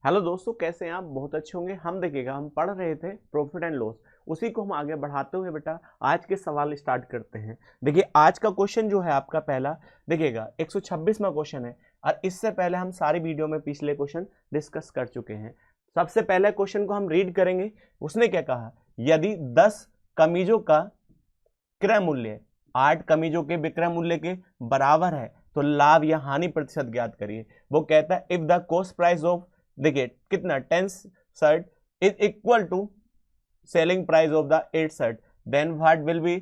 Hello दोस्तों, कैसे हैं आप? बहुत अच्छे होंगे। हम देखिएगा, हम पढ़ रहे थे प्रॉफिट एंड लॉस, उसी को हम आगे बढ़ाते हुए बेटा आज के सवाल स्टार्ट करते हैं। देखिए आज का क्वेश्चन जो है आपका पहला, देखिएगा 126वां क्वेश्चन है और इससे पहले हम सारी वीडियो में पिछले क्वेश्चन डिस्कस कर चुके हैं। सबसे पहले क्वेश्चन को हम रीड करेंगे। उसने क्या कहा, यदि 10 कमीजों का क्रय मूल्य 8 कमीजों के विक्रय मूल्य के बराबर है तो लाभ या हानि प्रतिशत ज्ञात करिए। वो कहता है if the cost price of, देखिए कितना 10 shirt is equal to selling price of the 8 shirt, then what will be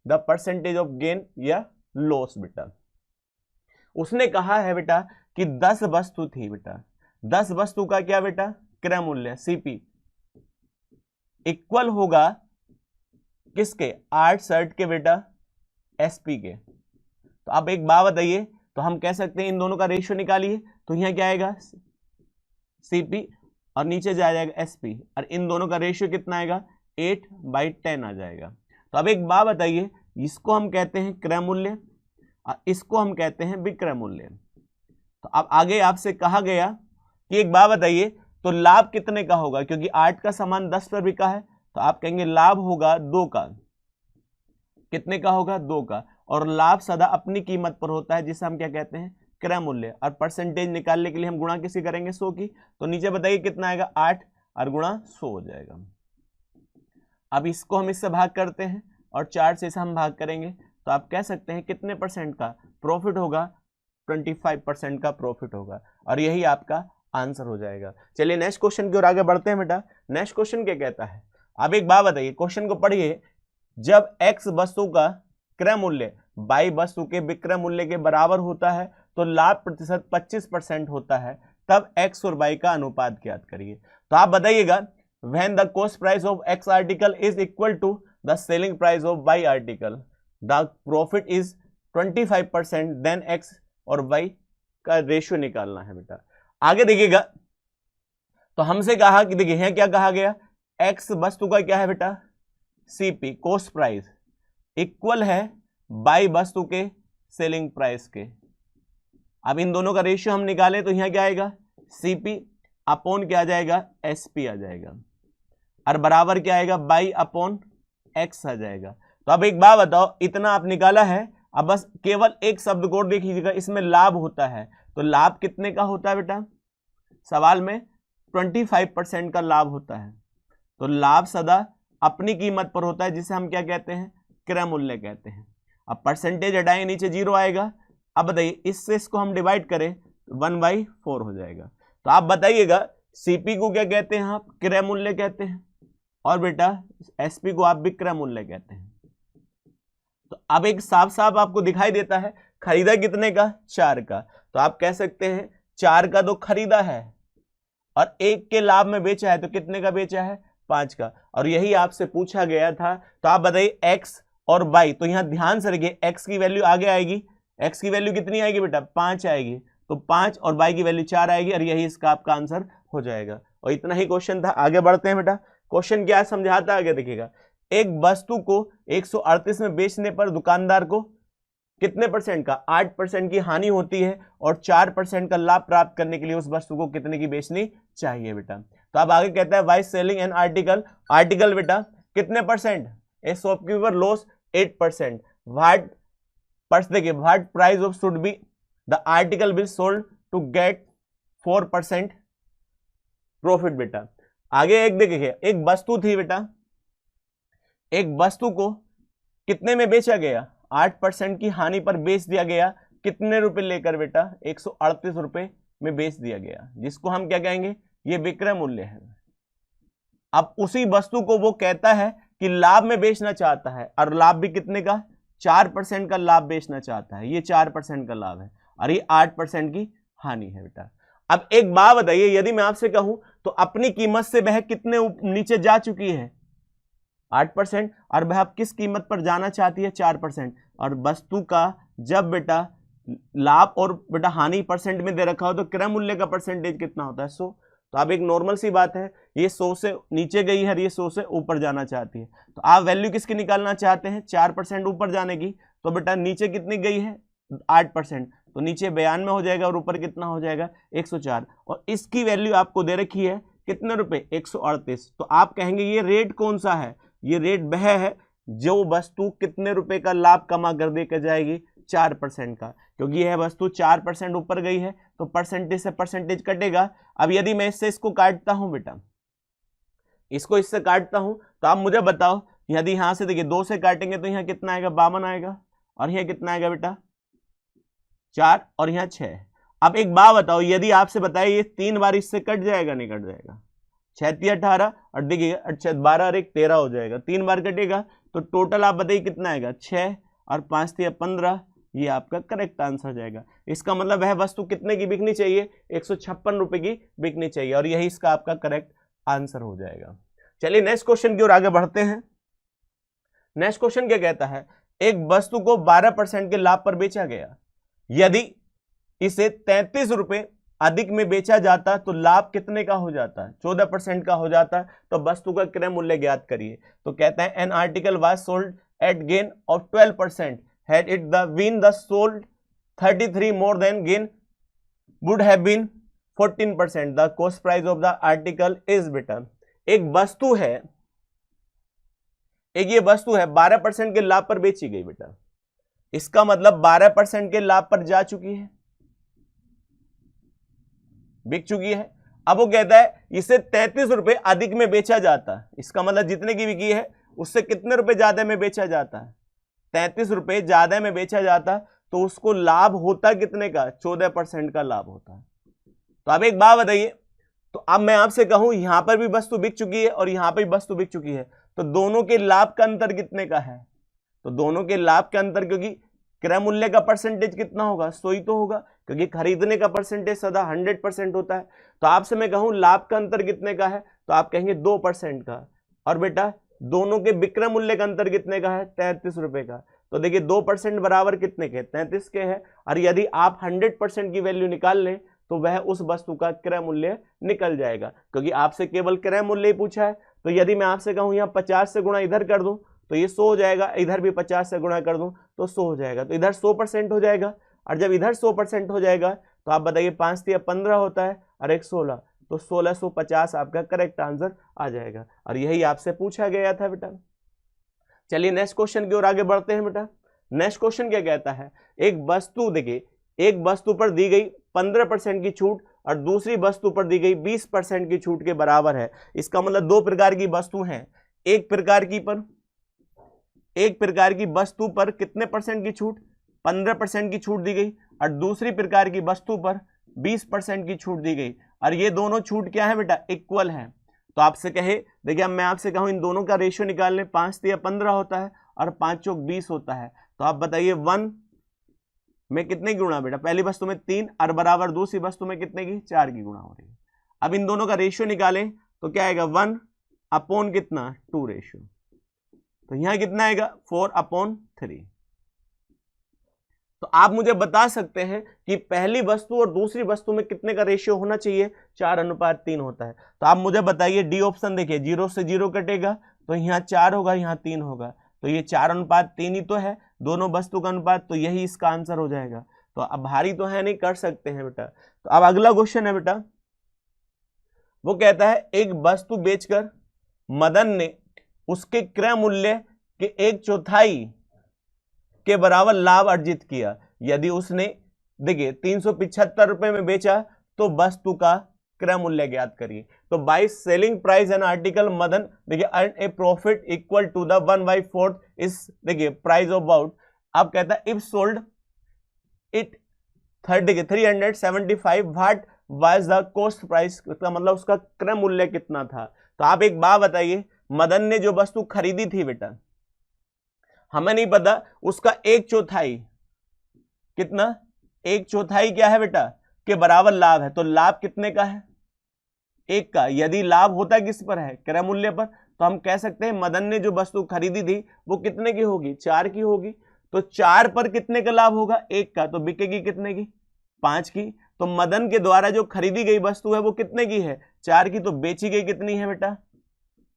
the percentage of gain या लॉस। बेटा उसने कहा है बेटा कि 10 वस्तु थी बेटा, 10 वस्तु का क्या बेटा क्रय मूल्य सीपी इक्वल होगा किसके 8 शर्ट के बेटा एसपी के। तो अब एक बात बताइए, तो हम कह सकते हैं इन दोनों का रेशियो निकालिए, तो यहां क्या आएगा सीपी और नीचे जाएगा एसपी और इन दोनों का रेशियो कितना आएगा 8/10 आ जाएगा। तो अब एक बात बताइए, इसको हम कहते हैं क्रय मूल्य और इसको हम कहते हैं विक्रय मूल्य। तो अब आगे आपसे कहा गया कि एक बात बताइए, तो लाभ कितने का होगा, क्योंकि 8 का सामान 10 पर बिका है तो आप कहेंगे लाभ होगा 2 का। कितने का होगा 2 का। और लाभ सदा अपनी कीमत पर होता है जिसे हम क्या कहते हैं क्रय मूल्य। और परसेंटेज निकालने के लिए हम गुणा किसी करेंगे 100 की, तो नीचे बताइए कितना आएगा 8 और गुणा 100 हो जाएगा। अब इसको हम इससे भाग करते हैं और 4 से इसे हम भाग करेंगे तो आप कह सकते हैं कितने परसेंट का प्रॉफिट होगा, 25% का प्रॉफिट होगा और यही आपका आंसर हो जाएगा। चलिए नेक्स्ट क्वेश्चन की ओर आगे बढ़ते हैं बेटा। नेक्स्ट क्वेश्चन क्या कहता है, अब एक बात बताइए, क्वेश्चन को पढ़िए। जब x वस्तु का क्रय मूल्य y वस्तु के विक्रय मूल्य के बराबर होता है तो लाभ प्रतिशत 25% होता है, तब x और y का अनुपात ज्ञात करिए। तो आप बताइएगा when the cost price of x article is equal to the selling price of y article, the profit is 25%, then x और y का रेशियो निकालना है बेटा। आगे देखिएगा, तो हमसे कहा कि देखिए यहाँ क्या कहा गया, x वस्तु का क्या है बेटा सीपी कॉस्ट प्राइस इक्वल है बाई वस्तु के सेलिंग प्राइस के। अब इन दोनों का रेशियो हम निकालें तो यहां क्या आएगा सीपी अपॉन क्या आ जाएगा एसपी आ जाएगा और बराबर क्या आएगा बाई अपॉन एक्स आ जाएगा। तो अब एक बात बताओ, इतना आप निकाला है, अब बस केवल एक शब्द को देखिएगा, इसमें लाभ होता है। तो लाभ कितने का होता है बेटा, सवाल में 25% का लाभ होता है। तो लाभ सदा अपनी कीमत पर होता है जिसे हम क्या कहते हैं क्रय मूल्य कहते हैं। अब परसेंटेज हटाएंगे नीचे 0 आएगा। अब बताइए इससे इसको हम डिवाइड करें 1/4 हो जाएगा। तो आप बताइएगा सीपी को क्या कहते हैं आप क्रय मूल्य कहते हैं और बेटा एसपी को आप विक्रय मूल्य कहते हैं। तो अब एक साफ साफ आपको दिखाई देता है खरीदा कितने का 4 का, तो आप कह सकते हैं 4 का तो खरीदा है और 1 के लाभ में बेचा है, तो कितने का बेचा है 5 का। और यही आपसे पूछा गया था। तो आप बताइए x और y, तो यहां ध्यान से रखिए x की वैल्यू आगे आएगी, x की वैल्यू कितनी आएगी बेटा 5 आएगी, तो 5 और y की वैल्यू 4 आएगी और यही इसका आपका आंसर हो जाएगा। और इतना ही क्वेश्चन था। आगे बढ़ते हैं बेटा, क्वेश्चन क्या समझाता है आगे देखिएगा। एक वस्तु को 138 में बेचने पर दुकानदार को कितने परसेंट का 8% की हानि होती है और 4% का लाभ प्राप्त करने के लिए उस वस्तु को कितने की बेचनी चाहिए बेटा। तो अब आगे कहता है by selling an article, article बेटा कितने percent, a shopkeeper loss 8%, what देखिए what price of should be the article will sold to get 4% profit बेटा। आगे एक देखिए, एक वस्तु थी बेटा, एक वस्तु को कितने में बेचा गया 8% की हानि पर बेच दिया गया, कितने रुपए लेकर बेटा 138 रुपए में बेच दिया गया, जिसको हम क्या कहेंगे ये विक्रय मूल्य है। अब उसी वस्तु को वो कहता है कि लाभ में बेचना चाहता है और लाभ भी कितने का 4% का लाभ बेचना चाहता है, ये 4% का लाभ है और ये 8% की हानि है बेटा। अब एक बात बताइए, यदि मैं आपसे कहूं तो अपनी कीमत से वह कितने नीचे जा चुकी है 8% और वह अब किस कीमत पर जाना चाहती है 4%। और वस्तु का जब बेटा लाभ और बेटा हानि परसेंट में दे रखा हो तो क्रय मूल्य का परसेंटेज कितना होता है 100। तो अब एक नॉर्मल सी बात है, ये 100 से नीचे गई है, ये 100 से ऊपर जाना चाहती है। तो आप वैल्यू किसकी निकालना चाहते हैं 4% ऊपर जाने की, तो बेटा नीचे कितनी गई है 8%, तो नीचे 92 हो जाएगा और ऊपर कितना हो जाएगा 104, और इसकी वैल्यू आपको दे रखी है कितने रुपए 138। तो आप कहेंगे ये रेट कौन सा है, ये रेट वह है जो वस्तु कितने रुपए का लाभ कमा कर देकर जाएगी 4% का, क्योंकि यह वस्तु 4% ऊपर गई है तो परसेंटेज से परसेंटेज कटेगा। अब यदि मैं इससे इसको काटता हूं बेटा, इसको इससे काटता हूं, तो आप मुझे बताओ यदि यहां से देखिए 2 से काटेंगे तो यहां कितना आएगा 52 आएगा, और यहां कितना आएगा बेटा 4, और यहां 6। अब एक बात बताओ, यदि आपसे बताए ये 3 बार इससे कट जाएगा नहीं कट जाएगा, 6 3 18, और देखिए 12 और 1 13 हो जाएगा, 3 बार कटेगा तो टोटल आप बताइए कितना आएगा 6 और 5 3 15, ये आपका करेक्ट आंसर हो जाएगा। इसका मतलब वह वस्तु कितने की बिकनी चाहिए 156 रुपए की बिकनी चाहिए, और यही इसका आपका करेक्ट आंसर हो जाएगा। चलिए नेक्स्ट क्वेश्चन की ओर आगे बढ़ते हैं। नेक्स्ट क्वेश्चन क्या कहता है, एक वस्तु को 12% के लाभ पर बेचा गया, यदि इसे 33 रुपए अधिक में बेचा जाता तो लाभ कितने का हो जाता है 14% का हो जाता, तो वस्तु का क्रय मूल्य ज्ञात करिए। तो कहता है an article was sold at gain of 12%, had it the been the sold 33 more than gain would have been 14%, the cost price of the article is better। एक वस्तु है, एक ये वस्तु है 12% के लाभ पर बेची गई बेटा, इसका मतलब 12% के लाभ पर जा चुकी है, बिक चुकी है। अब वो कहता है इसे 33 रुपए अधिक में बेचा जाता है, इसका मतलब जितने की बिकी है उससे कितने रुपए ज्यादा में बेचा जाता है 33 रुपए ज्यादा में बेचा जाता, तो उसको लाभ होता कितने का 14% का लाभ होता है। तो अब एक बात बताइए, तो अब मैं आपसे कहूं यहां पर भी वस्तु बिक चुकी है और यहां पर भी वस्तु बिक चुकी है, तो दोनों के लाभ का अंतर कितने का है, तो दोनों के लाभ का अंतर, क्योंकि क्रय मूल्य का परसेंटेज कितना होगा 100 ही तो होगा, क्योंकि खरीदने का परसेंटेज सदा 100% होता है। तो आपसे मैं कहूं लाभ का अंतर कितने का है, तो आप कहेंगे 2% का, और बेटा दोनों के विक्रय मूल्य का अंतर कितने का है 33 रुपए का। तो देखिए 2% बराबर कितने के 33 के है, और यदि आप 100% की वैल्यू निकाल लें तो वह उस वस्तु का क्रय मूल्य निकल जाएगा, क्योंकि आपसे केवल क्रय मूल्य ही पूछा है। तो यदि मैं आपसे कहूं यहाँ 50 से गुणा इधर कर दूं तो ये 100 हो जाएगा, इधर भी 50 से गुणा कर दूं तो 100 हो जाएगा, तो इधर 100% हो जाएगा, और जब इधर 100% हो जाएगा तो आप बताइए 5 3 15 होता है और 1 16, तो 1650 आपका करेक्ट आंसर आ जाएगा, और यही आपसे पूछा गया था बेटा। चलिए नेक्स्ट क्वेश्चन की ओर आगे बढ़ते हैं बेटा। नेक्स्ट क्वेश्चन क्या कहता है, एक वस्तु देखिए, एक वस्तु पर दी गई 15% की छूट और दूसरी वस्तु पर दी गई 20% की छूट के बराबर है। इसका मतलब 2 प्रकार की वस्तु हैं, एक प्रकार की वस्तु पर कितने परसेंट की छूट 15% की छूट दी गई, और दूसरी प्रकार की वस्तु पर 20% की छूट दी गई, और ये दोनों छूट क्या है बेटा इक्वल है। तो आपसे कहे देखिए, अब मैं आपसे कहूं इन दोनों का रेशियो निकाल लें, 5 3 15 होता है और 5 चौक 20 होता है, तो आप बताइए 1 में कितने की गुणा बेटा, पहली वस्तु में 3 और बराबर दूसरी वस्तु में कितने की 4 की गुणा हो रही है। अब इन दोनों का रेशियो निकालें तो क्या आएगा 1 अपॉन कितना 2 रेशियो, तो यहां कितना आएगा 4/3। तो आप मुझे बता सकते हैं कि पहली वस्तु और दूसरी वस्तु में कितने का रेशियो होना चाहिए 4:3 होता है। तो आप मुझे बताइए, डी ऑप्शन देखिए 0 से 0 कटेगा तो यहाँ 4 होगा यहाँ 3 होगा, तो ये 4:3 ही तो है दोनों वस्तु का अनुपात, तो यही इसका आंसर हो जाएगा। तो अब भारी तो है नहीं, कर सकते हैं बेटा। तो अब अगला क्वेश्चन है बेटा, वो कहता है एक वस्तु बेचकर मदन ने उसके क्रय मूल्य के 1/4 के बराबर लाभ अर्जित किया, यदि उसने देखिए 375 रुपए में बेचा तो वस्तु का क्रय मूल्य ज्ञात करिए। तो by selling price an article Madan देखिए earn a profit equal to the 1/4 इस देखिए प्राइस ऑफ अबाउट। अब कहता है if sold it 375 what was the cost price, इसका मतलब उसका क्रय मूल्य कितना था। तो आप एक बात बताइए, मदन ने जो वस्तु खरीदी थी बेटा, हमें नहीं पता, उसका 1/4 कितना 1/4 क्या है बेटा के बराबर लाभ है, तो लाभ कितने का है 1 का। यदि लाभ होता किस पर है क्रय मूल्य पर, तो हम कह सकते हैं मदन ने जो वस्तु खरीदी थी वो कितने की होगी 4 की होगी, तो 4 पर कितने का लाभ होगा 1 का, तो बिकेगी कितने की 5 की। तो मदन के द्वारा जो खरीदी गई वस्तु है वो कितने की है 4 की, तो बेची गई कितनी है बेटा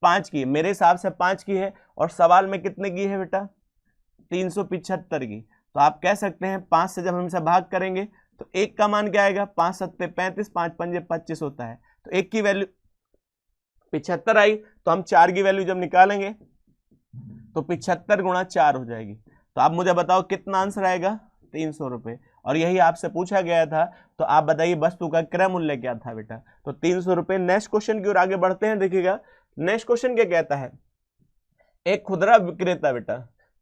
5 की, मेरे हिसाब से 5 की है, और सवाल में कितने की है बेटा 375 की। तो आप कह सकते हैं 5 से जब हम इसे भाग करेंगे तो 1 का मान क्या आएगा, 5 सत्ते 35, 5 पंजे 25 होता है, तो 1 की वैल्यू 75 आई। तो हम 4 की वैल्यू जब निकालेंगे तो 75 गुणा 4 हो जाएगी। तो आप मुझे बताओ कितना आंसर आएगा, 300 रुपये। और यही आपसे पूछा गया था, तो आप बताइए वस्तु का क्रय मूल्य क्या था बेटा, तो 300 रुपये। नेक्स्ट क्वेश्चन की ओर आगे बढ़ते हैं। देखिएगा नेक्स्ट क्वेश्चन क्या कहता है, एक खुदरा विक्रेता बेटा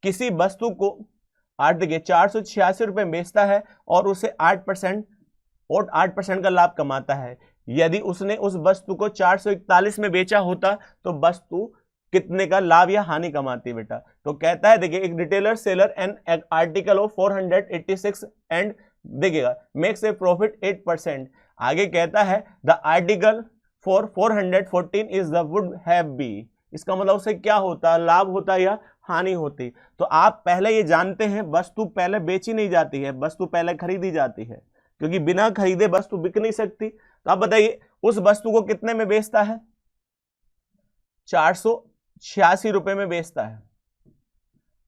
किसी वस्तु को 486 रुपये बेचता है और उसे 8% का लाभ कमाता है। यदि उसने उस वस्तु को 441 में बेचा होता तो वस्तु कितने का लाभ या हानि कमाती है बेटा। तो कहता है देखिए, एक retailer seller an article of 486 and देखिएगा मेक्स ए प्रॉफिट 8%। आगे कहता है the article for 414 is the would have be. इसका मतलब उसे क्या होता, लाभ होता या हानि होती। तो आप पहले ये जानते हैं वस्तु पहले बेची नहीं जाती है, वस्तु पहले खरीदी जाती है, क्योंकि बिना खरीदे वस्तु बिक नहीं सकती। तो आप बताइए उस वस्तु को कितने में बेचता है, 486 रुपए में बेचता है।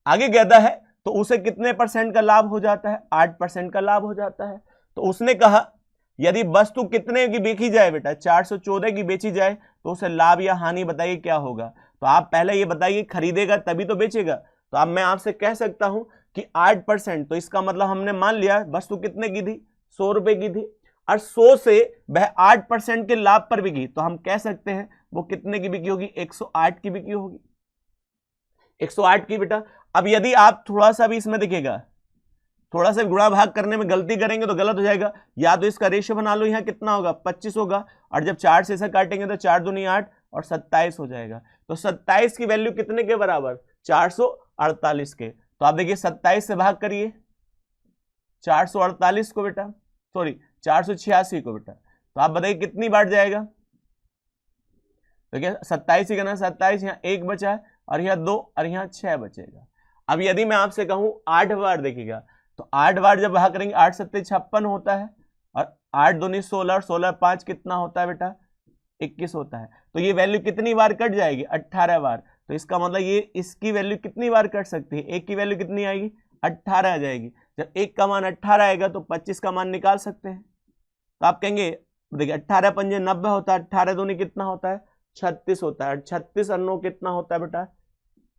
आगे कहता है तो उसे कितने % का लाभ हो जाता है, 8% का लाभ हो जाता है। तो उसने कहा यदि वस्तु कितने की बेची जाए बेटा, 414 की बेची जाए तो उसे लाभ या हानि बताइए क्या होगा। तो आप पहले ये बताइए, खरीदेगा तभी तो बेचेगा। तो अब मैं आपसे कह सकता हूं कि 8%, तो इसका मतलब हमने मान लिया वस्तु कितने की थी, 100 रुपए की थी, और 100 से वह 8% के लाभ पर बिकी, तो हम कह सकते हैं वो कितने की बिकी होगी, 108 की बिकी होगी, 108 की बेटा। अब यदि आप थोड़ा सा भी इसमें देखिएगा, थोड़ा सा गुणा भाग करने में गलती करेंगे तो गलत हो जाएगा। या तो इसका रेशियो बना लो, यहाँ कितना होगा 25 होगा, और जब 4 से इसे काटेंगे तो 4 दूनी 8 और 27 हो जाएगा। तो 27 की वैल्यू कितने के बराबर, 448 के। तो आप देखिए 27 से भाग करिए 448 को बेटा, सॉरी 486 को बेटा, तो आप बताइए कितनी बार जाएगा। तो क्या 27 ही करना, 27 यहाँ 1 बचा है और यहाँ 2 और यहाँ 6 बचेगा। अब यदि मैं आपसे कहूं 8 बार देखिएगा, तो 8 बार जब भाग करेंगे 8 सत्ते 56 होता है, और 8 दूनी 16 और 16 5 कितना होता है बेटा, 21 होता है। तो ये वैल्यू कितनी बार कट जाएगी, 18 बार। तो इसका मतलब ये इसकी वैल्यू कितनी बार कट सकती है, 1 की वैल्यू कितनी आएगी, 18 आ जाएगी। जब 1 का मान 18 आएगा तो 25 का मान निकाल सकते हैं। तो आप कहेंगे देखिए 18 पंजे 90 होता है, 18 दूनी कितना होता है, 36 होता है, 36 और 9 कितना होता है बेटा,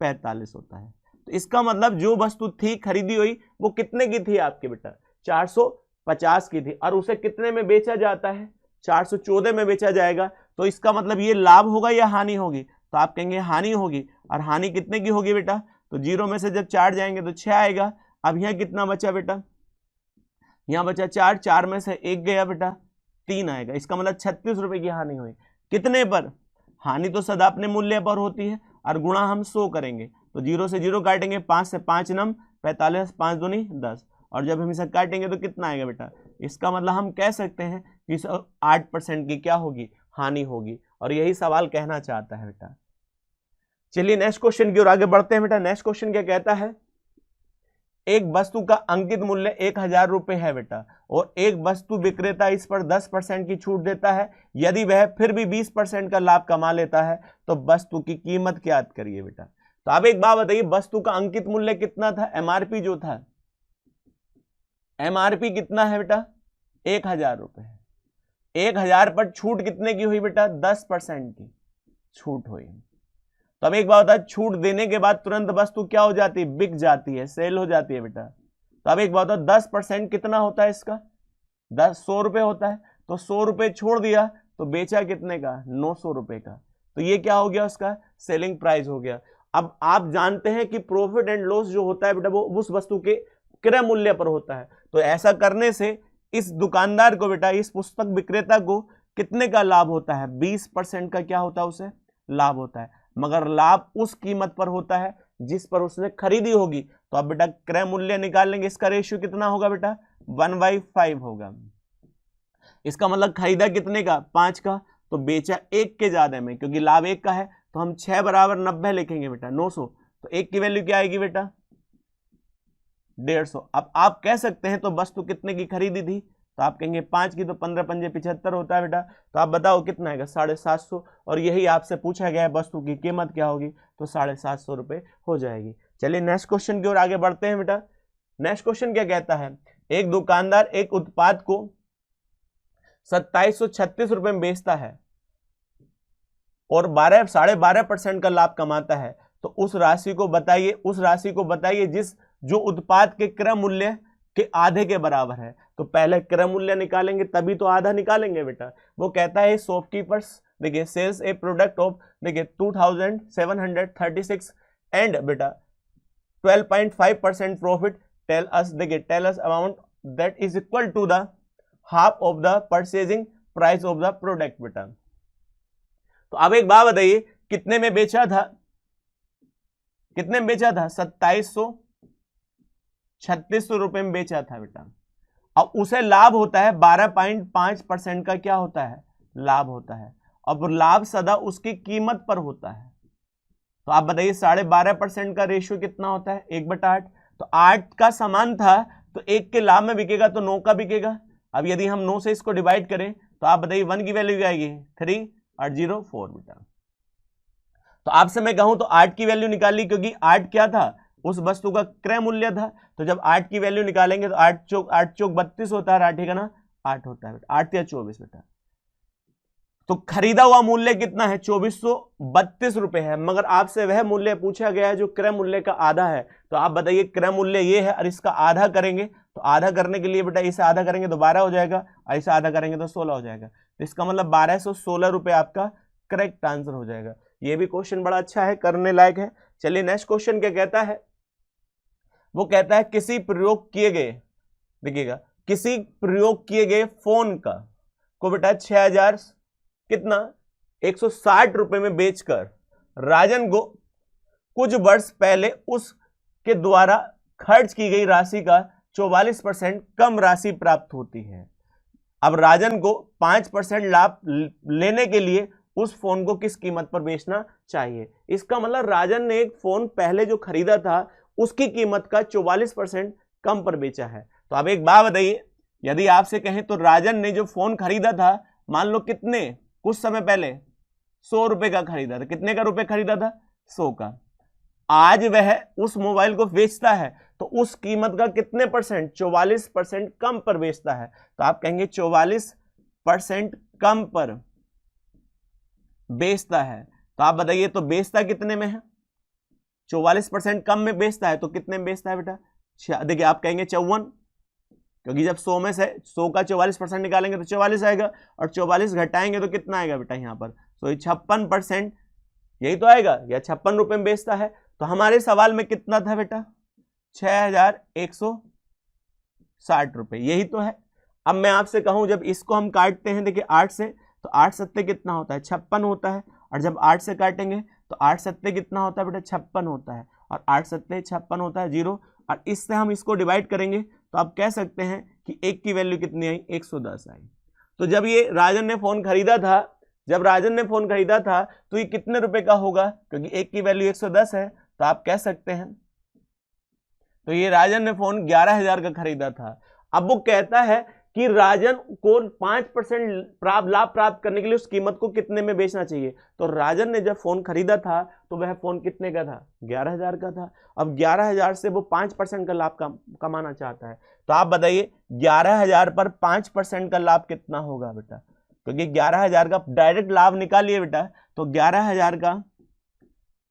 45 होता है। तो इसका मतलब जो वस्तु थी खरीदी हुई वो कितने की थी आपके बेटा, 450 की थी, और उसे कितने में बेचा जाता है, 414 में बेचा जाएगा। तो इसका मतलब ये लाभ होगा या हानि होगी, तो आप कहेंगे हानि होगी। और हानि कितने की होगी बेटा, तो 0 में से जब 4 जाएंगे तो 6 आएगा। अब यहाँ कितना बचा बेटा, यहाँ बचा 4, 4 में से 1 गया बेटा, 3 आएगा। इसका मतलब 36 रुपए की हानि हुई। कितने पर, हानि तो सदा अपने मूल्य पर होती है, और गुणा हम 100 करेंगे, तो 0 से 0 काटेंगे, 5 से 5 नम 45, 5 दूनी 10, और जब हम इसे काटेंगे तो कितना आएगा बेटा। इसका मतलब हम कह सकते हैं कि 8% की क्या होगी, हानि होगी। और यही सवाल कहना चाहता है बेटा। चलिए नेक्स्ट क्वेश्चन की ओर आगे बढ़ते हैं बेटा। नेक्स्ट क्वेश्चन क्या कहता है, एक वस्तु का अंकित मूल्य 1000 रुपए है बेटा, और एक वस्तु विक्रेता इस पर 10% की छूट देता है। यदि वह फिर भी 20% का लाभ कमा लेता है तो वस्तु की कीमत ज्ञात करिए बेटा। तो आप एक बात बताइए, वस्तु का अंकित मूल्य कितना था, एमआरपी जो था, एमआरपी कितना है बेटा, 1000 रुपए है। 1000 पर छूट कितने की हुई बेटा, 10% की छूट हुई। तो अब एक बात होता है, छूट देने के बाद तुरंत वस्तु क्या हो जाती है, बिक जाती है, सेल हो जाती है बेटा। तो अब एक बात होता है, 10% कितना होता है इसका, 100 रुपए होता है। तो 100 रुपए छोड़ दिया तो बेचा कितने का, 900 रुपए का। तो ये क्या हो गया, उसका सेलिंग प्राइस हो गया। अब आप जानते हैं कि प्रॉफिट एंड लॉस जो होता है बेटा वो उस वस्तु के क्रय मूल्य पर होता है। तो ऐसा करने से इस दुकानदार को बेटा, इस पुस्तक विक्रेता को कितने का लाभ होता है, 20% का क्या होता है, उसे लाभ होता है। मगर लाभ उस कीमत पर होता है जिस पर उसने खरीदी होगी। तो अब बेटा क्रय मूल्य निकाल लेंगे, इसका रेशियो कितना होगा बेटा, 1/5 होगा। इसका मतलब खरीदा कितने का, 5 का, तो बेचा 1 के ज्यादा में, क्योंकि लाभ 1 का है। तो हम 6 बराबर 90 लिखेंगे बेटा, 900। तो 1 की वैल्यू क्या आएगी बेटा, 150। अब आप कह सकते हैं तो वस्तु कितने की खरीदी थी, तो आप कहेंगे 5 की, तो 15 पंजे 75 होता है बेटा। तो आप बताओ कितना आएगा, 750। और यही आपसे पूछा गया है वस्तु की कीमत क्या होगी, तो 750 रुपए हो जाएगी। चलिए नेक्स्ट क्वेश्चन की ओर आगे बढ़ते हैं बेटा। नेक्स्ट क्वेश्चन क्या कहता है, एक दुकानदार एक उत्पाद को 2736 रुपए में बेचता है और 12.5% का लाभ कमाता है, तो उस राशि को बताइए जिस जो उत्पाद के क्रय मूल्य के आधे के बराबर है। तो पहले क्रय मूल्य निकालेंगे तभी तो आधा निकालेंगे बेटा। वो कहता है शॉपकीपर्स देखिए सेल्स ए प्रोडक्ट ऑफ देखिए 2736 एंड बेटा 12.5% profit, tell us amount that is equal to the half of the purchasing price of the product बेटा। तो अब एक बात बताइए, कितने में बेचा था 2736 रुपए में बेचा था बेटा। अब उसे लाभ होता है 12.5% का क्या होता है, लाभ होता है। अब लाभ सदा उसकी कीमत पर होता है। तो आप बताइए 12.5% का रेशियो कितना होता है, 1/8। तो 8 का समान था तो 1 के लाभ में बिकेगा तो 9 का बिकेगा। अब यदि हम 9 से इसको डिवाइड करें तो आप बताइए 1 की वैल्यू क्या आएगी, 3 और 0 4 बेटा। तो आपसे मैं कहूं तो 8 की वैल्यू निकाल ली, क्योंकि 8 क्या था, उस वस्तु का क्रय मूल्य था। तो जब 8 की वैल्यू निकालेंगे तो 8 चौक 32 होता है, 8 का ना 8 होता है, 8 या 24 बेटा। तो खरीदा हुआ मूल्य कितना है, 2432 रुपए है, मगर आपसे वह मूल्य पूछा गया है जो क्रय मूल्य का आधा है। तो आप बताइए क्रय मूल्य ये है और इसका आधा करेंगे, तो आधा करने के लिए बेटा इसे आधा करेंगे तो 12 हो जाएगा और इसे आधा करेंगे तो 16 हो जाएगा। तो इसका मतलब 1216 रुपए आपका करेक्ट आंसर हो जाएगा। ये भी क्वेश्चन बड़ा अच्छा है, करने लायक है। चलिए नेक्स्ट क्वेश्चन क्या कहता है, वो कहता है किसी प्रयोग किए गए, देखिएगा किसी प्रयोग किए गए फोन का को बेटा 6000 कितना 160 रुपए में बेचकर राजन को कुछ वर्ष पहले उसके द्वारा खर्च की गई राशि का 44% कम राशि प्राप्त होती है। अब राजन को 5% लाभ लेने के लिए उस फोन को किस कीमत पर बेचना चाहिए। इसका मतलब राजन ने एक फोन पहले जो खरीदा था उसकी कीमत का 44% कम पर बेचा है। तो अब एक बात बताइए, यदि आपसे कहें तो राजन ने जो फोन खरीदा था, मान लो कितने, कुछ समय पहले 100 रुपए का खरीदा था, कितने का रुपए खरीदा था, 100 का। आज वह उस मोबाइल को बेचता है तो उस कीमत का कितने परसेंट, 44% कम पर बेचता है। तो आप कहेंगे 44% कम पर बेचता है। तो आप बताइए तो बेचता कितने में है, 44% कम में बेचता है तो कितने में बेचता है बेटा, देखिए आप कहेंगे 54, क्योंकि जब 100 में से 100 का 44% निकालेंगे तो 44 आएगा और 44 घटाएंगे तो कितना आएगा बेटा यहाँ पर, तो 56% यही तो आएगा, या 56 रुपए में बेचता है। तो हमारे सवाल में कितना था बेटा, 6160 रुपए, यही तो है। अब मैं आपसे कहूं जब इसको हम काटते हैं, देखिए 8 से, तो 8 सत्ते कितना होता है, 56 होता है, और जब 8 से काटेंगे तो 8 सत्ते कितना होता है बेटा, 56 होता है, और 8 सत्ते 56 होता है 0, और इससे हम इसको डिवाइड करेंगे तो आप कह सकते हैं कि 1 की वैल्यू कितनी आई, 110 आई। तो जब ये राजन ने फोन खरीदा था, तो ये कितने रुपए का होगा, क्योंकि 1 की वैल्यू 110 है, तो आप कह सकते हैं तो ये राजन ने फोन 11,000 का खरीदा था। अब वो कहता है कि राजन को 5% लाभ प्राप्त करने के लिए उस कीमत को कितने में बेचना चाहिए। तो राजन ने जब फोन खरीदा था तो वह फोन कितने का था, 11,000 का था। अब 11,000 से वो 5% का लाभ कमाना चाहता है। तो आप बताइए 11,000 पर 5% का लाभ कितना होगा बेटा, क्योंकि 11,000 का डायरेक्ट लाभ निकालिए बेटा, तो 11,000 का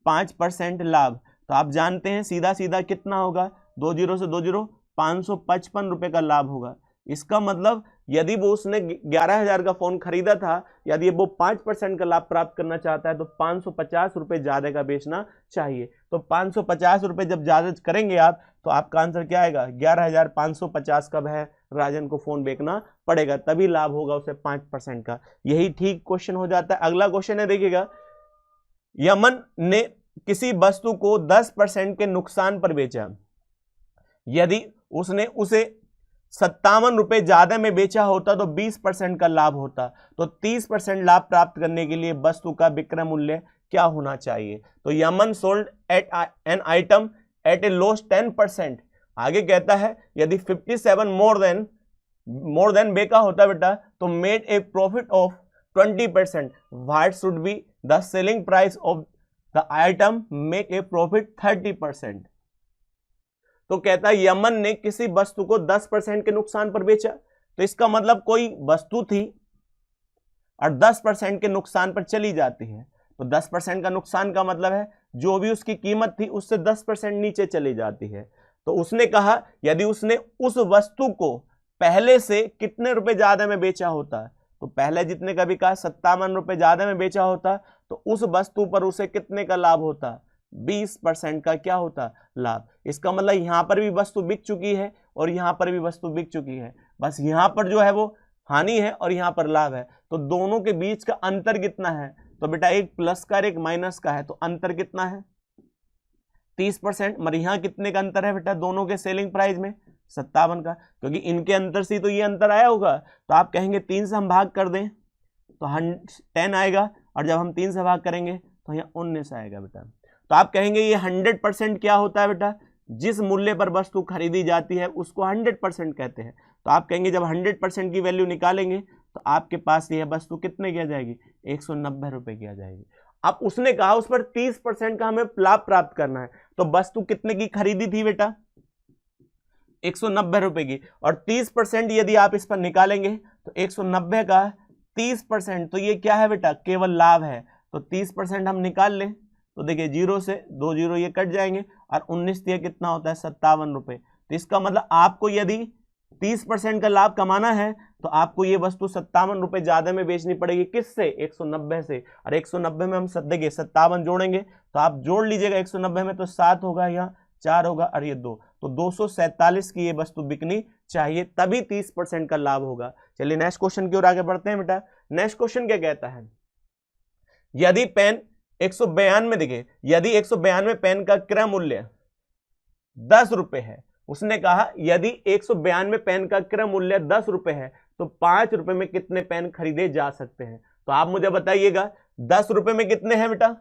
5% लाभ, तो आप जानते हैं सीधा सीधा कितना होगा, 2 0 से 2 0, 555 रुपए का लाभ होगा। इसका मतलब यदि वो उसने 11,000 का फोन खरीदा था, यदि वो 5% का लाभ प्राप्त करना चाहता है तो 550 रुपए ज्यादा का बेचना चाहिए। तो 550 रुपए जब ज्यादा करेंगे आप, तो आपका आंसर क्या आएगा, 11,550 का वह राजन को फोन बेचना पड़ेगा, तभी लाभ होगा उसे 5% का। यही ठीक क्वेश्चन हो जाता है। अगला क्वेश्चन है, देखिएगा, यमन ने किसी वस्तु को 10% के नुकसान पर बेचा, यदि उसने उसे 57 रुपए ज्यादा में बेचा होता तो 20% का लाभ होता। तो 30% लाभ प्राप्त करने के लिए वस्तु का विक्रय मूल्य क्या होना चाहिए। तो a man sold at an item at a loss 10%। आगे कहता है यदि 57 मोर देन बेका होता बेटा तो made a profit of 20%। What should be the selling price of the item make a profit 30%। तो कहता है यमन ने किसी वस्तु को 10% के नुकसान पर बेचा। तो इसका मतलब कोई वस्तु थी और 10% के नुकसान पर चली जाती है, तो 10% का नुकसान का मतलब है जो भी उसकी कीमत थी उससे 10% नीचे चली जाती है। तो उसने कहा यदि उसने उस वस्तु को पहले से कितने रुपए ज्यादा में बेचा होता, तो पहले जितने का भी कहा 57 रुपए ज्यादा में बेचा होता, तो उस वस्तु पर उसे कितने का लाभ होता, 20% का क्या होता, लाभ। इसका मतलब यहां पर भी वस्तु बिक चुकी है और यहां पर भी वस्तु बिक चुकी है, बस यहां पर जो है वो हानि है और यहां पर लाभ है। तो दोनों के बीच का अंतर कितना है, तो बेटा एक प्लस का और एक माइनस का है, तो अंतर कितना है 30%। मगर यहां कितने का अंतर है बेटा दोनों के सेलिंग प्राइस में, 57 का, क्योंकि इनके अंतर से तो ये अंतर आया होगा। तो आप कहेंगे 3 से हम भाग कर दें तो 10 आएगा, और जब हम 3 से भाग करेंगे तो यहाँ 19 आएगा बेटा। तो आप कहेंगे ये 100% क्या होता है बेटा, जिस मूल्य पर वस्तु खरीदी जाती है उसको 100% कहते हैं। तो आप कहेंगे जब 100% की वैल्यू निकालेंगे तो आपके पास यह वस्तु कितने की आ जाएगी, 190 रुपए की आ जाएगी। अब उसने कहा उस पर 30% का हमें लाभ प्राप्त करना है, तो वस्तु कितने की खरीदी थी बेटा, 190 रुपए की, और 30% यदि आप इस पर निकालेंगे तो 190 का 30%, तो ये क्या है बेटा, केवल लाभ है। तो 30% हम निकाल लें तो देखिए 0 से 2 0 ये कट जाएंगे, और 19 ये कितना होता है 57 रुपए। तो इसका मतलब आपको यदि 30% का लाभ कमाना है तो आपको ये वस्तु 57 रुपए ज्यादा में बेचनी पड़ेगी, किससे, 190 से। और 190 में हम देखिए 57 जोड़ेंगे तो आप जोड़ लीजिएगा 190 में, तो 7 होगा, यहाँ 4 होगा और ये 2, तो 247 की ये वस्तु बिकनी चाहिए, तभी 30% का लाभ होगा। चलिए नेक्स्ट क्वेश्चन की ओर आगे बढ़ते हैं बेटा। नेक्स्ट क्वेश्चन क्या कहता है, यदि पेन 192 देखिए, यदि 192 पेन का क्रय मूल्य 10 रुपए है, उसने कहा यदि 192 पेन का क्रय मूल्य 10 रुपए है तो 5 रुपए में कितने पेन खरीदे जा सकते हैं। तो आप मुझे बताइएगा 10 रुपए में कितने हैं बेटा,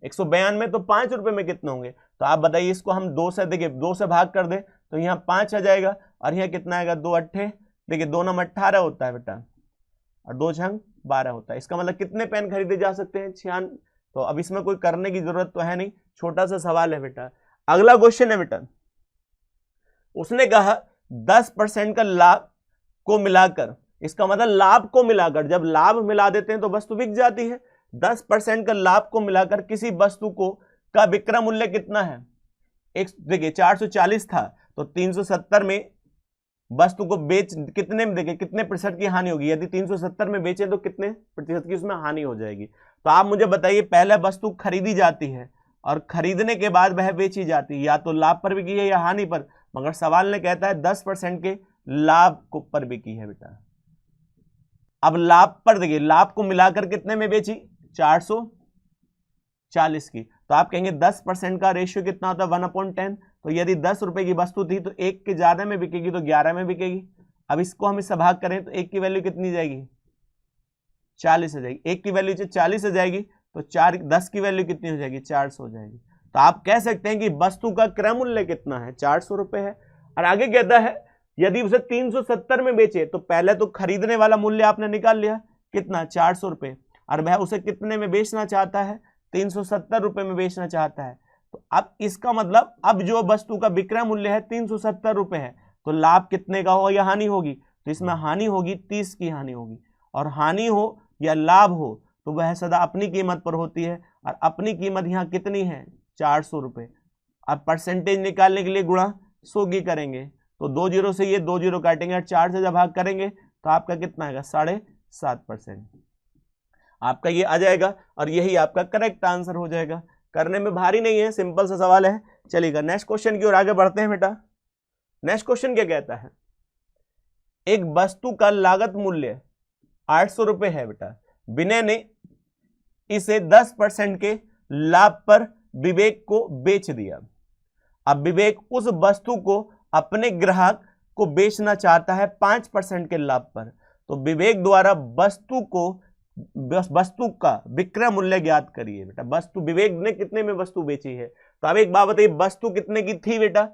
192 तो 5 रुपए में कितने होंगे। तो आप बताइए, इसको हम 2 से देखिए 2 से भाग कर दे तो यहाँ 5 आ जाएगा, और यहाँ कितना आएगा 2 अट्ठे, देखिए 2 9 18 होता है बेटा, और 2 छंग 12 होता है। इसका मतलब कितने पेन खरीदे जा सकते हैं, 96। तो अब इसमें कोई करने की जरूरत तो है नहीं, छोटा सा सवाल है बेटा। अगला क्वेश्चन है बेटा, उसने कहा 10% का लाभ को मिलाकर, इसका मतलब लाभ को मिलाकर, जब लाभ मिला देते हैं तो वस्तु बिक जाती है। 10% का लाभ को मिलाकर किसी वस्तु को का विक्रय मूल्य कितना है, एक देखिए 440 था, तो 370 में वस्तु को बेच कितने में, देखिए कितने प्रतिशत की हानि होगी, यदि 370 में बेचे तो कितने प्रतिशत की उसमें हानि हो जाएगी। तो आप मुझे बताइए, पहले वस्तु खरीदी जाती है और खरीदने के बाद वह बेची जाती है, या तो लाभ पर बिकी है या हानि पर, मगर सवाल ने कहता है 10% के लाभ को पर बिकी है बेटा। अब लाभ पर देखिए, लाभ को मिलाकर कितने में बेची, 440 की। तो आप कहेंगे 10% का रेशियो कितना होता है, 1/10। तो यदि 10 रुपए की वस्तु थी तो 1 के ज्यादा में बिकेगी तो 11 में बिकेगी। अब इसको हम इससे भाग करें तो 1 की वैल्यू कितनी जाएगी, 40 हो जाएगी। 1 की वैल्यू 40 हो जाएगी तो 10 की वैल्यू कितनी हो जाएगी, 400 हो जाएगी। तो आप कह सकते हैं कि वस्तु का क्रय मूल्य कितना है, 400 रुपए है। और आगे कहता है यदि उसे 370 में बेचे, तो पहले तो खरीदने वाला मूल्य आपने निकाल लिया कितना, 400 रुपए, और वह उसे कितने में बेचना चाहता है, 370 रुपए में बेचना चाहता है। तो अब इसका मतलब अब जो वस्तु का विक्रय मूल्य है 370 रुपए है, तो लाभ कितने का होगा या हानि होगी, तो इसमें हानि होगी, 30 की हानि होगी। और हानि हो या लाभ हो तो वह सदा अपनी कीमत पर होती है, और अपनी कीमत यहाँ कितनी है, 400 रुपए। अब परसेंटेज निकालने के लिए गुणा 100 की करेंगे, तो 2 0 से ये 2 0 काटेंगे और 4 से जब भाग करेंगे तो आपका कितना आएगा, 7.5%। आपका ये आ जाएगा और यही आपका करेक्ट आंसर हो जाएगा। करने में भारी नहीं है, सिंपल सा सवाल है। चलिएगा नेक्स्ट क्वेश्चन की ओर आगे बढ़ते हैं बेटा। नेक्स्ट क्वेश्चन क्या कहता है, एक वस्तु का लागत मूल्य 800 रुपए है बेटा, विनय ने इसे 10% के लाभ पर विवेक को बेच दिया। अब विवेक उस वस्तु को अपने ग्राहक को बेचना चाहता है 5% के लाभ पर। तो विवेक द्वारा वस्तु का विक्रय मूल्य ज्ञात करिए बेटा। वस्तु विवेक ने कितने में वस्तु बेची है, तो अब एक बात बताइए, वस्तु कितने की थी बेटा,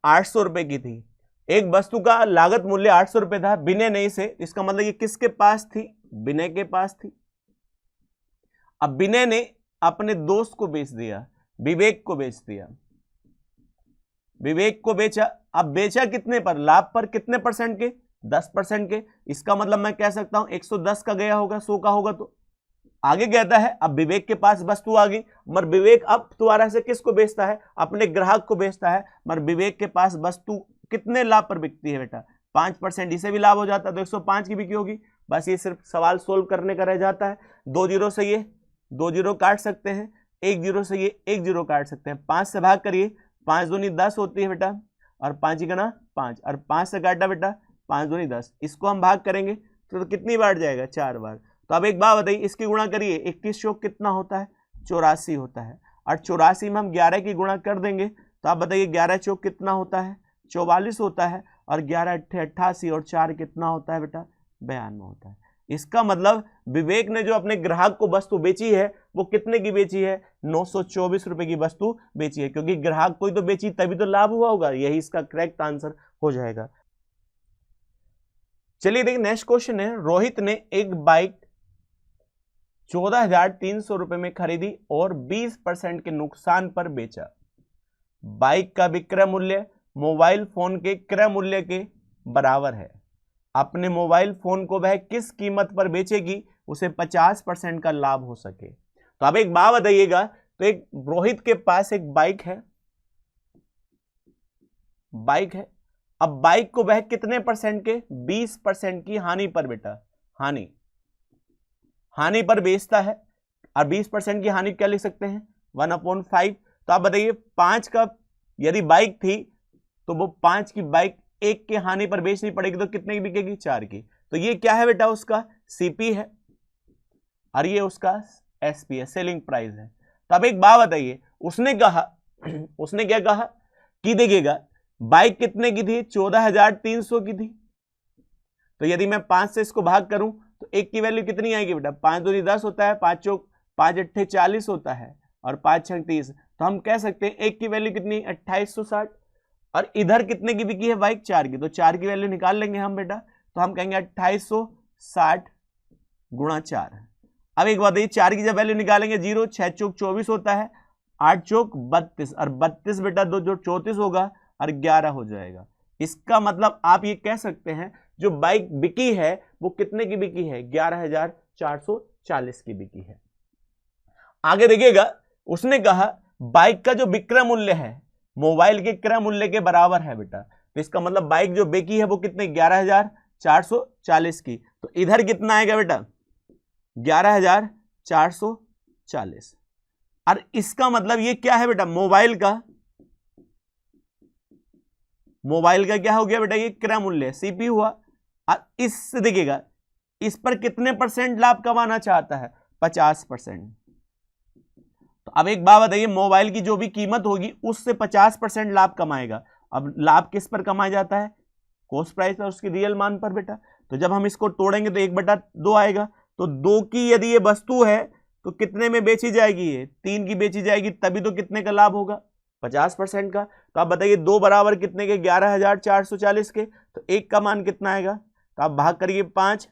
800 रुपए की थी। एक वस्तु का लागत मूल्य 800 रुपए था, विनय ने इसे, इसका मतलब ये किसके पास थी, विनय के पास थी। अब विनय ने अपने दोस्त को बेच दिया, विवेक को बेच दिया। विवेक को बेचा। अब बेचा कितने पर? लाभ पर। कितने परसेंट के? 10% के। इसका मतलब मैं कह सकता हूं 110 का गया होगा, 100 का होगा। तो आगे कहता है अब विवेक के पास वस्तु आ गई, मगर विवेक अब दोबारा से किसको बेचता है? अपने ग्राहक को बेचता है। मगर विवेक के पास वस्तु कितने लाभ पर बिकती है बेटा? 5%। इसे भी लाभ हो जाता है तो 105 की बिकी होगी। बस ये सिर्फ सवाल सोल्व करने का रह जाता है। 2 जीरो से ये 2 जीरो काट सकते हैं, 1 जीरो से ये 1 जीरो काट सकते हैं। 5 से भाग करिए, 5 दूनी 10 होती है बेटा, और 5 गना 5, और 5 से काटा बेटा 5 दूनी 10। इसको हम भाग करेंगे तो कितनी बार जाएगा? 4 बार। तो अब एक बात बताइए, इसकी गुणा करिए, 21 चौक कितना होता है? 84 होता है। और 84 में हम 11 की गुणा कर देंगे तो आप बताइए 11 चौक कितना होता है? 44 होता है। और 11 अट्ठे 88, और 4 कितना होता है बेटा? 92 होता है। इसका मतलब विवेक ने जो अपने ग्राहक को वस्तु बेची है वो कितने की बेची है? 924 रुपए की वस्तु बेची है, क्योंकि ग्राहक को ही तो बेची तभी तो लाभ हुआ होगा। यही इसका करेक्ट आंसर हो जाएगा। चलिए देखिए नेक्स्ट क्वेश्चन है, रोहित ने एक बाइक 14,300 रुपए में खरीदी और 20% के नुकसान पर बेचा। बाइक का विक्रय मूल्य मोबाइल फोन के क्रय मूल्य के बराबर है। अपने मोबाइल फोन को वह किस कीमत पर बेचेगी उसे 50% का लाभ हो सके। तो अब एक बात बताइएगा, तो एक रोहित के पास एक बाइक है, अब बाइक को वह कितने परसेंट के? 20% की हानि पर बेटा, हानि पर बेचता है। और 20% की हानि क्या लिख सकते हैं? 1/5। तो आप बताइए 5 का यदि बाइक थी तो वो 5 की बाइक 1 के हानि पर बेचनी पड़ेगी, तो कितने की बिकेगी? 4 की। तो ये क्या है बेटा? उसका सीपी है, और ये उसका एसपी है, सेलिंग प्राइस है। तो अब एक बात बताइए, उसने क्या कहा कि देखिएगा बाइक कितने की थी? 14,300 की थी। तो यदि मैं 5 से इसको भाग करूं तो 1 की वैल्यू कितनी आएगी बेटा? 5 दूनी 10 होता है, 5 चौक 5 अट्ठे 40 होता है, और 5 छंग 30। तो हम कह सकते हैं 1 की वैल्यू कितनी? 2860। और इधर कितने की बिकी है बाइक? 4 की। तो 4 की वैल्यू निकाल लेंगे हम बेटा, तो हम कहेंगे 2860 गुणा 4। अब एक बात, 4 की जब वैल्यू निकालेंगे 0, 6 चौक 24 होता है, 8 चौक 32, और 32 बेटा 2 जो 34 होगा, और 11 हो जाएगा। इसका मतलब आप ये कह सकते हैं जो बाइक बिकी है वो कितने की बिकी है? 11,440 की बिकी है। आगे देखिएगा, उसने कहा बाइक का जो विक्रय मूल्य है मोबाइल के क्रय मूल्य के बराबर है बेटा। तो इसका मतलब बाइक जो बिकी है वो कितने? 11,440 की। तो इधर कितना आएगा बेटा? 11,440। और इसका मतलब ये क्या है बेटा? मोबाइल का क्या हो गया बेटा? ये क्रय मूल्य सीपी हुआ। और इससे देखिएगा इस पर कितने परसेंट लाभ कमाना चाहता है? 50%। तो अब एक बात बताइए, मोबाइल की जो भी कीमत होगी उससे 50% लाभ कमाएगा। अब लाभ किस पर कमाया जाता है? कॉस्ट प्राइस और उसकी रियल मान पर बेटा। तो जब हम इसको तोड़ेंगे तो 1/2 आएगा। तो 2 की यदि ये वस्तु है तो कितने में बेची जाएगी? ये 3 की बेची जाएगी, तभी तो कितने का लाभ होगा? 50% का। तो आप बताइए 2 बराबर कितने के? 11,440 के। तो 1 का मान कितना आएगा? तो आप भाग करिए 5।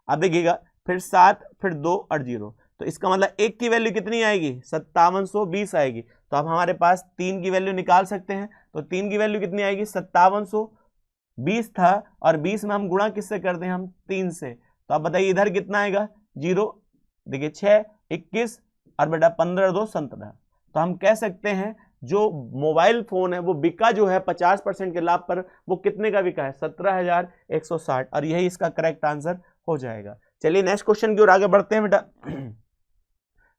अब देखिएगा फिर 7, फिर 2 और 0। तो इसका मतलब 1 की वैल्यू कितनी आएगी? 5720 आएगी। तो अब हमारे पास 3 की वैल्यू निकाल सकते हैं। तो 3 की वैल्यू कितनी आएगी? 5720 था, और 20 में हम गुणा किससे करते हैं? हम 3 से। तो आप बताइए इधर कितना आएगा? 0। देखिए 6, 21, और बेटा 15 2 17। तो हम कह सकते हैं जो मोबाइल फोन है वो बिका जो है 50% के लाभ पर, वो कितने का बिका है? 17,160। और यही इसका करेक्ट आंसर हो जाएगा। चलिए नेक्स्ट क्वेश्चन की ओर आगे बढ़ते हैं बेटा।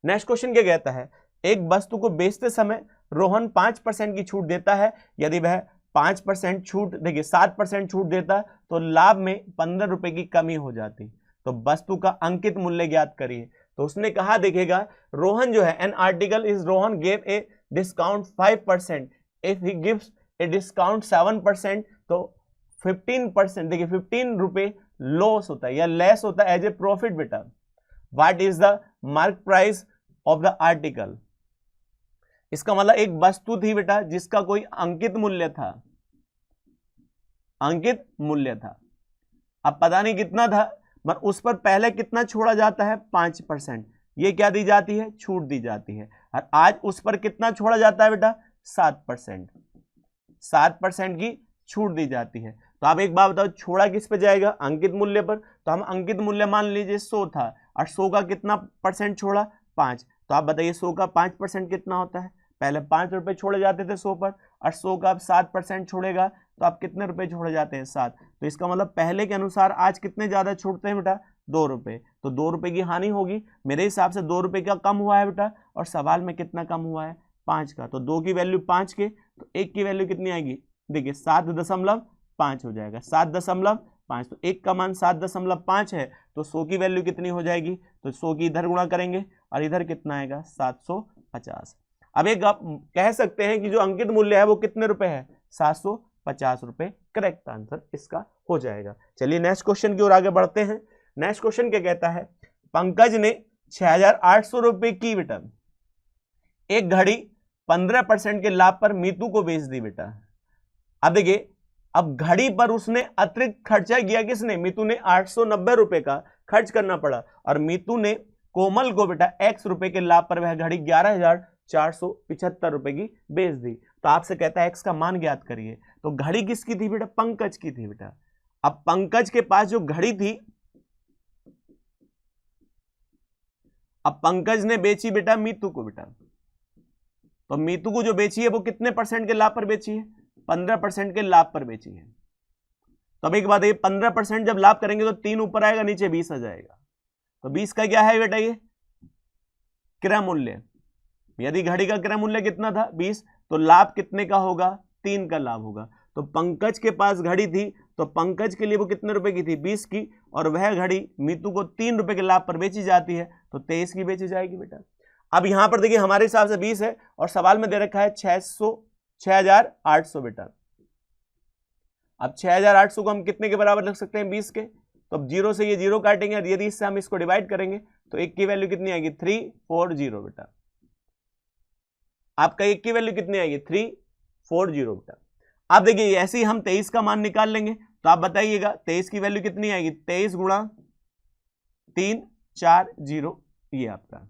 नेक्स्ट क्वेश्चन क्या कहता है? एक वस्तु को बेचते समय रोहन 5% की छूट देता है। यदि वह 5% छूट, देखिए 7% छूट देता तो लाभ में 15 रुपए की कमी हो जाती। तो वस्तु का अंकित मूल्य ज्ञात करिए। तो उसने कहा देखिएगा रोहन जो है, an article is Rohan gave a discount 5%, if he gives a discount 7%, तो 15%, देखिए 15 रुपए लॉस होता है या लेस होता है एज ए प्रॉफिट बेटा। What is the mark price of the article? इसका मतलब एक वस्तु थी बेटा जिसका कोई अंकित मूल्य था, अब पता नहीं कितना था, मगर उस पर पहले कितना छोड़ा जाता है? 5%। ये क्या दी जाती है? छूट दी जाती है। और आज उस पर कितना छोड़ा जाता है बेटा? 7%। 7% की छूट दी जाती है। तो आप एक बात बताओ, छोड़ा किस पे जाएगा? अंकित मूल्य पर। तो हम अंकित मूल्य मान लीजिए 100 था और 100 का कितना परसेंट छोड़ा? 5। तो आप बताइए 100 का 5% कितना होता है? पहले 5 रुपए छोड़े जाते थे 100 पर, और 100 का आप 7% छोड़ेगा तो आप कितने रुपए छोड़े जाते हैं? 7। तो इसका मतलब पहले के अनुसार आज कितने ज्यादा छूटते हैं बेटा? 2 रुपए। तो 2 रुपए की हानि होगी मेरे हिसाब से। 2 रुपए का कम हुआ है बेटा, और सवाल में कितना कम हुआ है? 5 का। तो 2 की वैल्यू 5 के, तो 1 की वैल्यू कितनी आएगी? देखिए 7.5 हो जाएगा, 7.5। तो 1 का मान 7.5 है, तो 100 की वैल्यू कितनी हो जाएगी? तो 100 की इधर गुणा करेंगे और इधर कितना आएगा? 750। अब एक आप कह सकते हैं कि जो अंकित मूल्य है वो कितने रुपए है? 750 रुपए करेक्ट आंसर इसका हो जाएगा। चलिए नेक्स्ट क्वेश्चन की ओर आगे बढ़ते हैं। नेक्स्ट क्वेश्चन क्या कहता है? पंकज ने 6800 रुपए की बेटा एक घड़ी 15% के लाभ पर मीतू को बेच दी बेटा। अब देखिए, अब घड़ी पर उसने अतिरिक्त खर्चा किया किसने? मीतू ने 890 रुपए का खर्च करना पड़ा, और मीतू ने कोमल को बेटा x रुपए के लाभ पर वह घड़ी 11,475 रुपए की बेच दी। तो आपसे कहता है x का मान ज्ञात करिए। तो घड़ी किसकी थी बेटा? पंकज की थी बेटा। अब पंकज के पास जो घड़ी थी, अब पंकज ने बेची बेटा मीतू को बेटा। तो मीतू को जो बेची है वो कितने परसेंट के लाभ पर बेची है? 15% के लाभ पर बेची है। तो अब एक बात है, 15% जब लाभ करेंगे तो 3 ऊपर आएगा, नीचे 20 आ जाएगा। तो 20 का क्या है बेटा? ये क्रय मूल्य। यदि घड़ी का क्रय मूल्य कितना था? 20, तो लाभ कितने का होगा? 3 का लाभ होगा। तो पंकज के पास घड़ी थी, तो पंकज के लिए वो कितने रुपए की थी? 20 की, और वह घड़ी मीतू को 3 रुपए के लाभ पर बेची जाती है, तो 23 की बेची जाएगी बेटा। अब यहां पर देखिए हमारे हिसाब से 20 है, और सवाल में दे रखा है 6800 बेटा। अब 6800 को हम कितने के बराबर लिख सकते हैं? 20 के। तो अब 0 से ये 0 काटेंगे, और यदि इससे हम इसको डिवाइड करेंगे तो 1 की वैल्यू कितनी आएगी? 340 बेटा। आपका 1 की वैल्यू कितनी आएगी? 340 बेटा। अब देखिए ऐसे ही हम 23 का मान निकाल लेंगे, तो आप बताइएगा 23 की वैल्यू कितनी आएगी? 23 गुणा 340, ये आपका।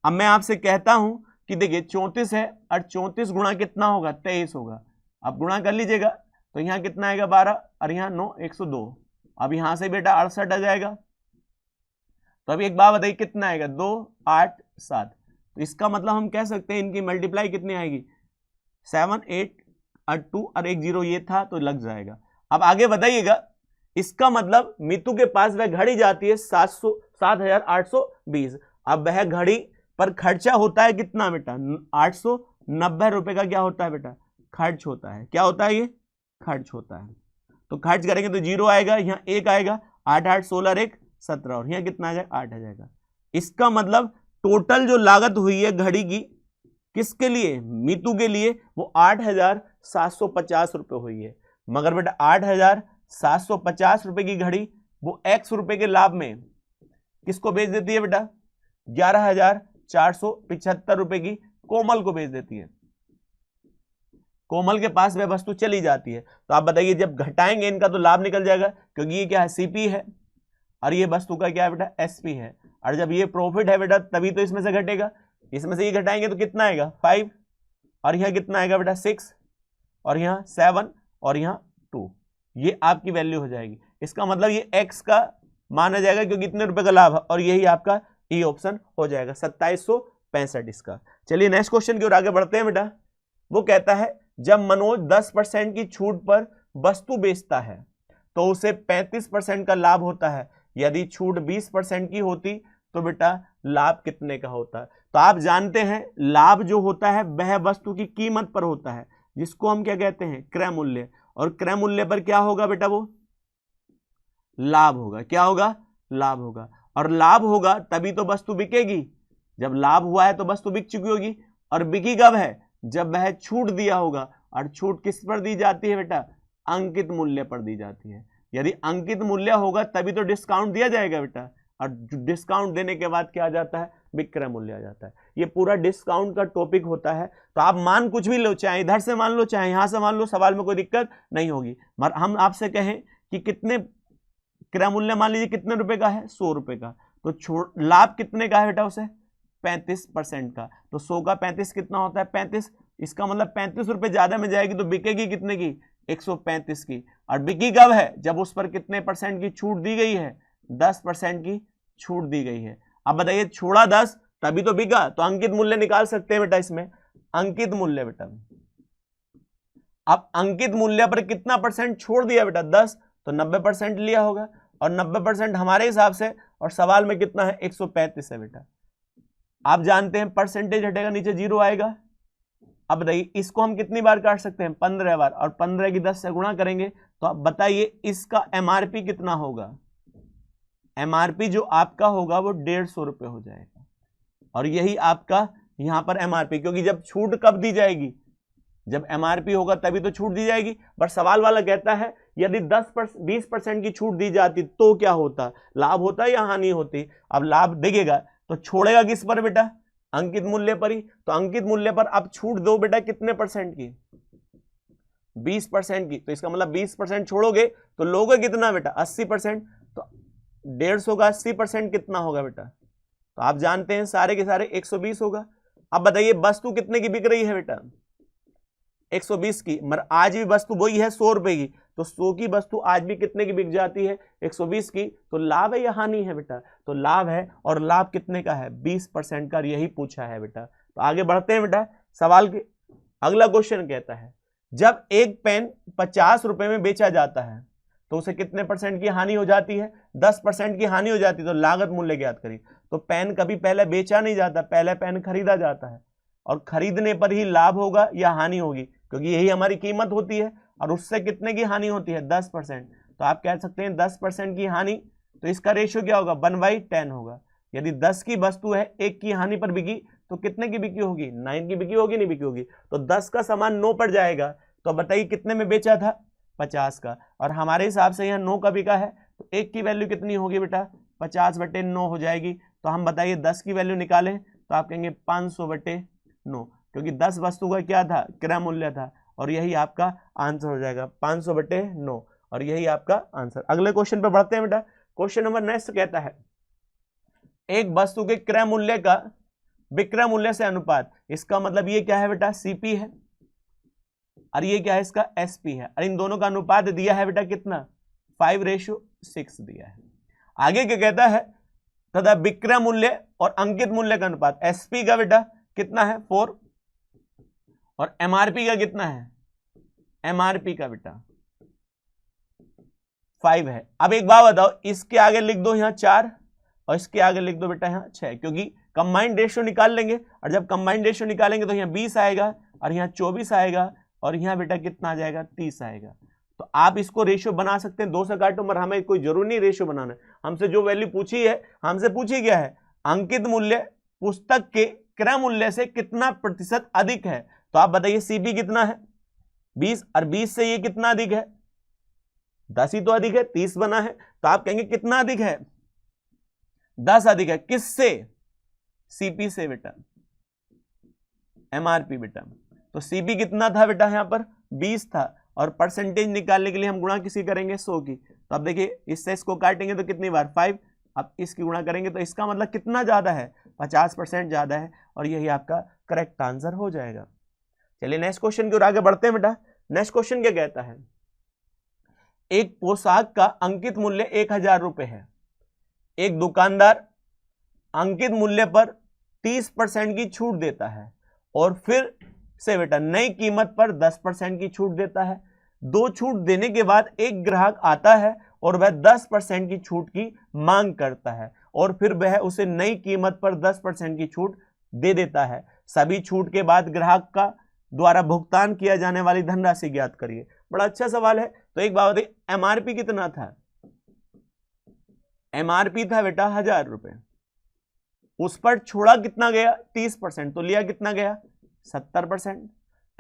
अब मैं आपसे कहता हूं कि देखिए 34 है, और 34 गुणा कितना होगा? 23 होगा। अब गुणा कर लीजिएगा, तो यहां कितना आएगा? 12, और यहां 9, 102। अब यहां से बेटा 68 आ जाएगा। तो अभी एक बात बताइए कितना आएगा? 2, 8, 7। तो इसका मतलब हम कह सकते हैं इनकी मल्टीप्लाई कितनी आएगी? 7, 8 और 2 और 1 0 ये था, तो लग जाएगा। अब आगे बताइएगा, इसका मतलब मीतू के पास वह घड़ी जाती है 7,820। अब वह घड़ी पर खर्चा होता है कितना बेटा? 890 रुपए का क्या होता है बेटा? खर्च होता है। क्या होता है? ये खर्च होता है। तो खर्च करेंगे तो 0 आएगा, यहाँ 1 आएगा, 8 8 16 1 17, और यहाँ कितना आ जाएगा? 8 आ जाएगा। इसका मतलब टोटल जो लागत हुई है घड़ी की, किसके लिए? मीतू के लिए, वो 8,750 रुपए हुई है। मगर बेटा 8,750 रुपए की घड़ी वो x रुपए के लाभ में किसको बेच देती है बेटा? 11,475 रुपए की कोमल को बेच देती है। कोमल के पास वह वस्तु चली जाती है। तो आप बताइए जब घटाएंगे इनका तो लाभ निकल जाएगा, क्योंकि ये क्या है? सीपी है, और ये वस्तु का क्या है बेटा? एसपी है। और जब ये प्रॉफिट है बेटा तभी तो इसमें से घटेगा। इसमें से ये घटाएंगे तो कितना आएगा? 5, और यहाँ कितना आएगा बेटा? 6, और यहाँ 7, और यहाँ 2। ये आपकी वैल्यू हो जाएगी। इसका मतलब ये x का माना जाएगा, क्योंकि इतने रुपए का लाभ है, और यही आपका ई ऑप्शन हो जाएगा 2765 इसका। चलिए नेक्स्ट क्वेश्चन की ओर आगे बढ़ते हैं बेटा। वो कहता है जब मनोज 10% की छूट पर वस्तु बेचता है तो उसे 35% का लाभ होता है। यदि छूट 20% की होती तो बेटा लाभ कितने का होता? तो आप जानते हैं लाभ जो होता है वह वस्तु की कीमत पर होता है, जिसको हम क्या कहते हैं? क्रय मूल्य। और क्रय मूल्य पर क्या होगा बेटा? वो लाभ होगा। क्या होगा? लाभ होगा। और लाभ होगा तभी तो वस्तु बिकेगी। जब लाभ हुआ है तो वस्तु बिक चुकी होगी, और बिकी कब है? जब वह छूट दिया होगा। और छूट किस पर दी जाती है बेटा? अंकित मूल्य पर दी जाती है। यदि अंकित मूल्य होगा तभी तो डिस्काउंट दिया जाएगा बेटा, और डिस्काउंट देने के बाद क्या आ जाता है? विक्रय मूल्य आ जाता है। ये पूरा डिस्काउंट का टॉपिक होता है। तो आप मान कुछ भी लो, चाहे इधर से मान लो चाहे यहां से मान लो, सवाल में कोई दिक्कत नहीं होगी। मगर हम आपसे कहें कि कितने क्रय मूल्य मान लीजिए कितने रुपए का है? 100 रुपए का। तो लाभ कितने का है बेटा? उसे 35% का। तो 100 का 35 कितना होता है? 35। इसका मतलब 35 रुपए ज्यादा में जाएगी तो बिकेगी कितने की, 135 की। और बिकी कब है, जब उस पर कितने परसेंट की छूट दी गई है, 10% की छूट दी गई है। अब बताइए छोड़ा 10 तभी तो बिका, तो अंकित मूल्य निकाल सकते हैं बेटा इसमें, अंकित मूल्य बेटा। अब अंकित मूल्य पर कितना परसेंट छोड़ दिया बेटा, 10, तो 90% लिया होगा, और 90% हमारे हिसाब से, और सवाल में कितना है, 135 है बेटा। आप जानते हैं परसेंटेज हटेगा नीचे 0 आएगा। अब बताइए इसको हम कितनी बार काट सकते हैं, 15 बार, और 15 की 10 से गुणा करेंगे, तो आप बताइए इसका एमआरपी कितना होगा। एमआरपी जो आपका होगा वो 150 रुपए हो जाएगा, और यही आपका यहां पर एमआरपी, क्योंकि जब छूट कब दी जाएगी, जब एमआरपी होगा तभी तो छूट दी जाएगी। पर सवाल वाला कहता है यदि 20% की छूट दी जाती तो क्या होता, लाभ होता या हानि होती। अब लाभ देखेगा तो छोड़ेगा किस पर बेटा, अंकित मूल्य पर ही। तो अंकित मूल्य पर आप छूट दो बेटा कितने परसेंट की, 20% की। तो इसका मतलब 20% छोड़ोगे तो लोगे कितना बेटा, 80%। तो 150 का 80% कितना होगा बेटा, तो आप जानते हैं सारे के सारे 120 होगा। अब बताइए वस्तु कितने की बिक रही है बेटा, 120 की, मगर आज भी वस्तु वही है 100 रुपए की, तो 100 की वस्तु आज भी कितने की बिक जाती है, 120 की। तो लाभ है या हानि है बेटा, तो लाभ है, और लाभ कितने का है, 20% का, यही पूछा है बेटा। तो आगे बढ़ते हैं बेटा सवाल के, अगला क्वेश्चन कहता है जब एक पेन 50 रुपए में बेचा जाता है तो उसे कितने परसेंट की हानि हो जाती है, 10% की हानि हो जाती है। तो लागत मूल्य ज्ञात करिए। तो पेन कभी पहले बेचा नहीं जाता, पहले पेन खरीदा जाता है, और खरीदने पर ही लाभ होगा या हानि होगी, क्योंकि यही हमारी कीमत होती है, और उससे कितने की हानि होती है, 10%। तो आप कह सकते हैं 10% की हानि, तो इसका रेशियो क्या होगा, 1/10 होगा। यदि 10 की वस्तु है, 1 की हानि पर बिकी, तो कितने की बिकी होगी, 9 की बिकी होगी, नहीं बिकी होगी। तो 10 का सामान 9 पर जाएगा, तो बताइए कितने में बेचा था, 50 का, और हमारे हिसाब से यहाँ 9 का बिका है, तो 1 की वैल्यू कितनी होगी बेटा, 50/9 हो जाएगी। तो हम बताइए 10 की वैल्यू निकालें, तो आप कहेंगे 500/9, क्योंकि 10 वस्तु का क्या था, क्रय मूल्य था, और यही आपका आंसर हो जाएगा 500/9, और यही आपका आंसर। अगले क्वेश्चन पे बढ़ते हैं बेटा। क्वेश्चन नंबर नेक्स्ट कहता है एक वस्तु के क्रय मूल्य का विक्रय मूल्य से अनुपात, इसका मतलब ये क्या है बेटा, सीपी है, और ये क्या है, इसका एसपी है, और इन दोनों का अनुपात दिया है बेटा कितना, 5:6 दिया है। आगे क्या कहता है, तथा विक्रय मूल्य और अंकित मूल्य का अनुपात, एसपी का बेटा कितना है, 4, और एमआरपी का कितना है, एमआरपी का बेटा 5 है। अब एक बात बताओ, इसके आगे लिख दो यहाँ 4, और इसके आगे लिख दो बेटा यहाँ 6, क्योंकि कंबाइंड रेशियो निकाल लेंगे, और जब कंबाइंड रेशियो निकालेंगे तो यहाँ 20 आएगा, और यहाँ 24 आएगा, और यहाँ बेटा कितना आ जाएगा, 30 आएगा। तो आप इसको रेशियो बना सकते हैं, 2 से काटो, मगर हमें कोई जरूरी नहीं रेशियो बनाना है। हमसे जो वैल्यू पूछी है, हमसे पूछी क्या है, अंकित मूल्य पुस्तक के क्रय मूल्य से कितना प्रतिशत अधिक है। तो आप बताइए सीपी कितना है, 20, और 20 से ये कितना अधिक है, 10 ही तो अधिक है, 30 बना है। तो आप कहेंगे कितना अधिक है, 10 अधिक है, किससे, सीपी से बेटा, एमआरपी बेटा। तो सीपी कितना था बेटा, यहां पर 20 था, और परसेंटेज निकालने के लिए हम गुणा किसी करेंगे 100 की। तो अब देखिए इससे इसको काटेंगे तो कितनी बार, 5, अब इसकी गुणा करेंगे तो इसका मतलब कितना ज्यादा है, 50% ज्यादा है, और यही आपका करेक्ट आंसर हो जाएगा। चलिए नेक्स्ट क्वेश्चन की ओर आगे बढ़ते हैं बेटा। नेक्स्ट क्वेश्चन क्या कहता है, एक पोशाक का अंकित मूल्य 1000 रुपए है, एक दुकानदार अंकित मूल्य पर 30% की छूट देता है, और फिर से बेटा नई कीमत पर 10% की छूट देता है। 2 छूट देने के बाद एक ग्राहक आता है और वह 10% की छूट की मांग करता है, और फिर वह उसे नई कीमत पर 10% की छूट दे देता है। सभी छूट के बाद ग्राहक का द्वारा भुगतान किया जाने वाली धनराशि ज्ञात करिए। बड़ा अच्छा सवाल है। तो एक बात बताइए, एमआरपी कितना था, एमआरपी था बेटा 1000 रुपए, उस पर छोड़ा कितना गया, 30%, तो लिया कितना गया, 70%।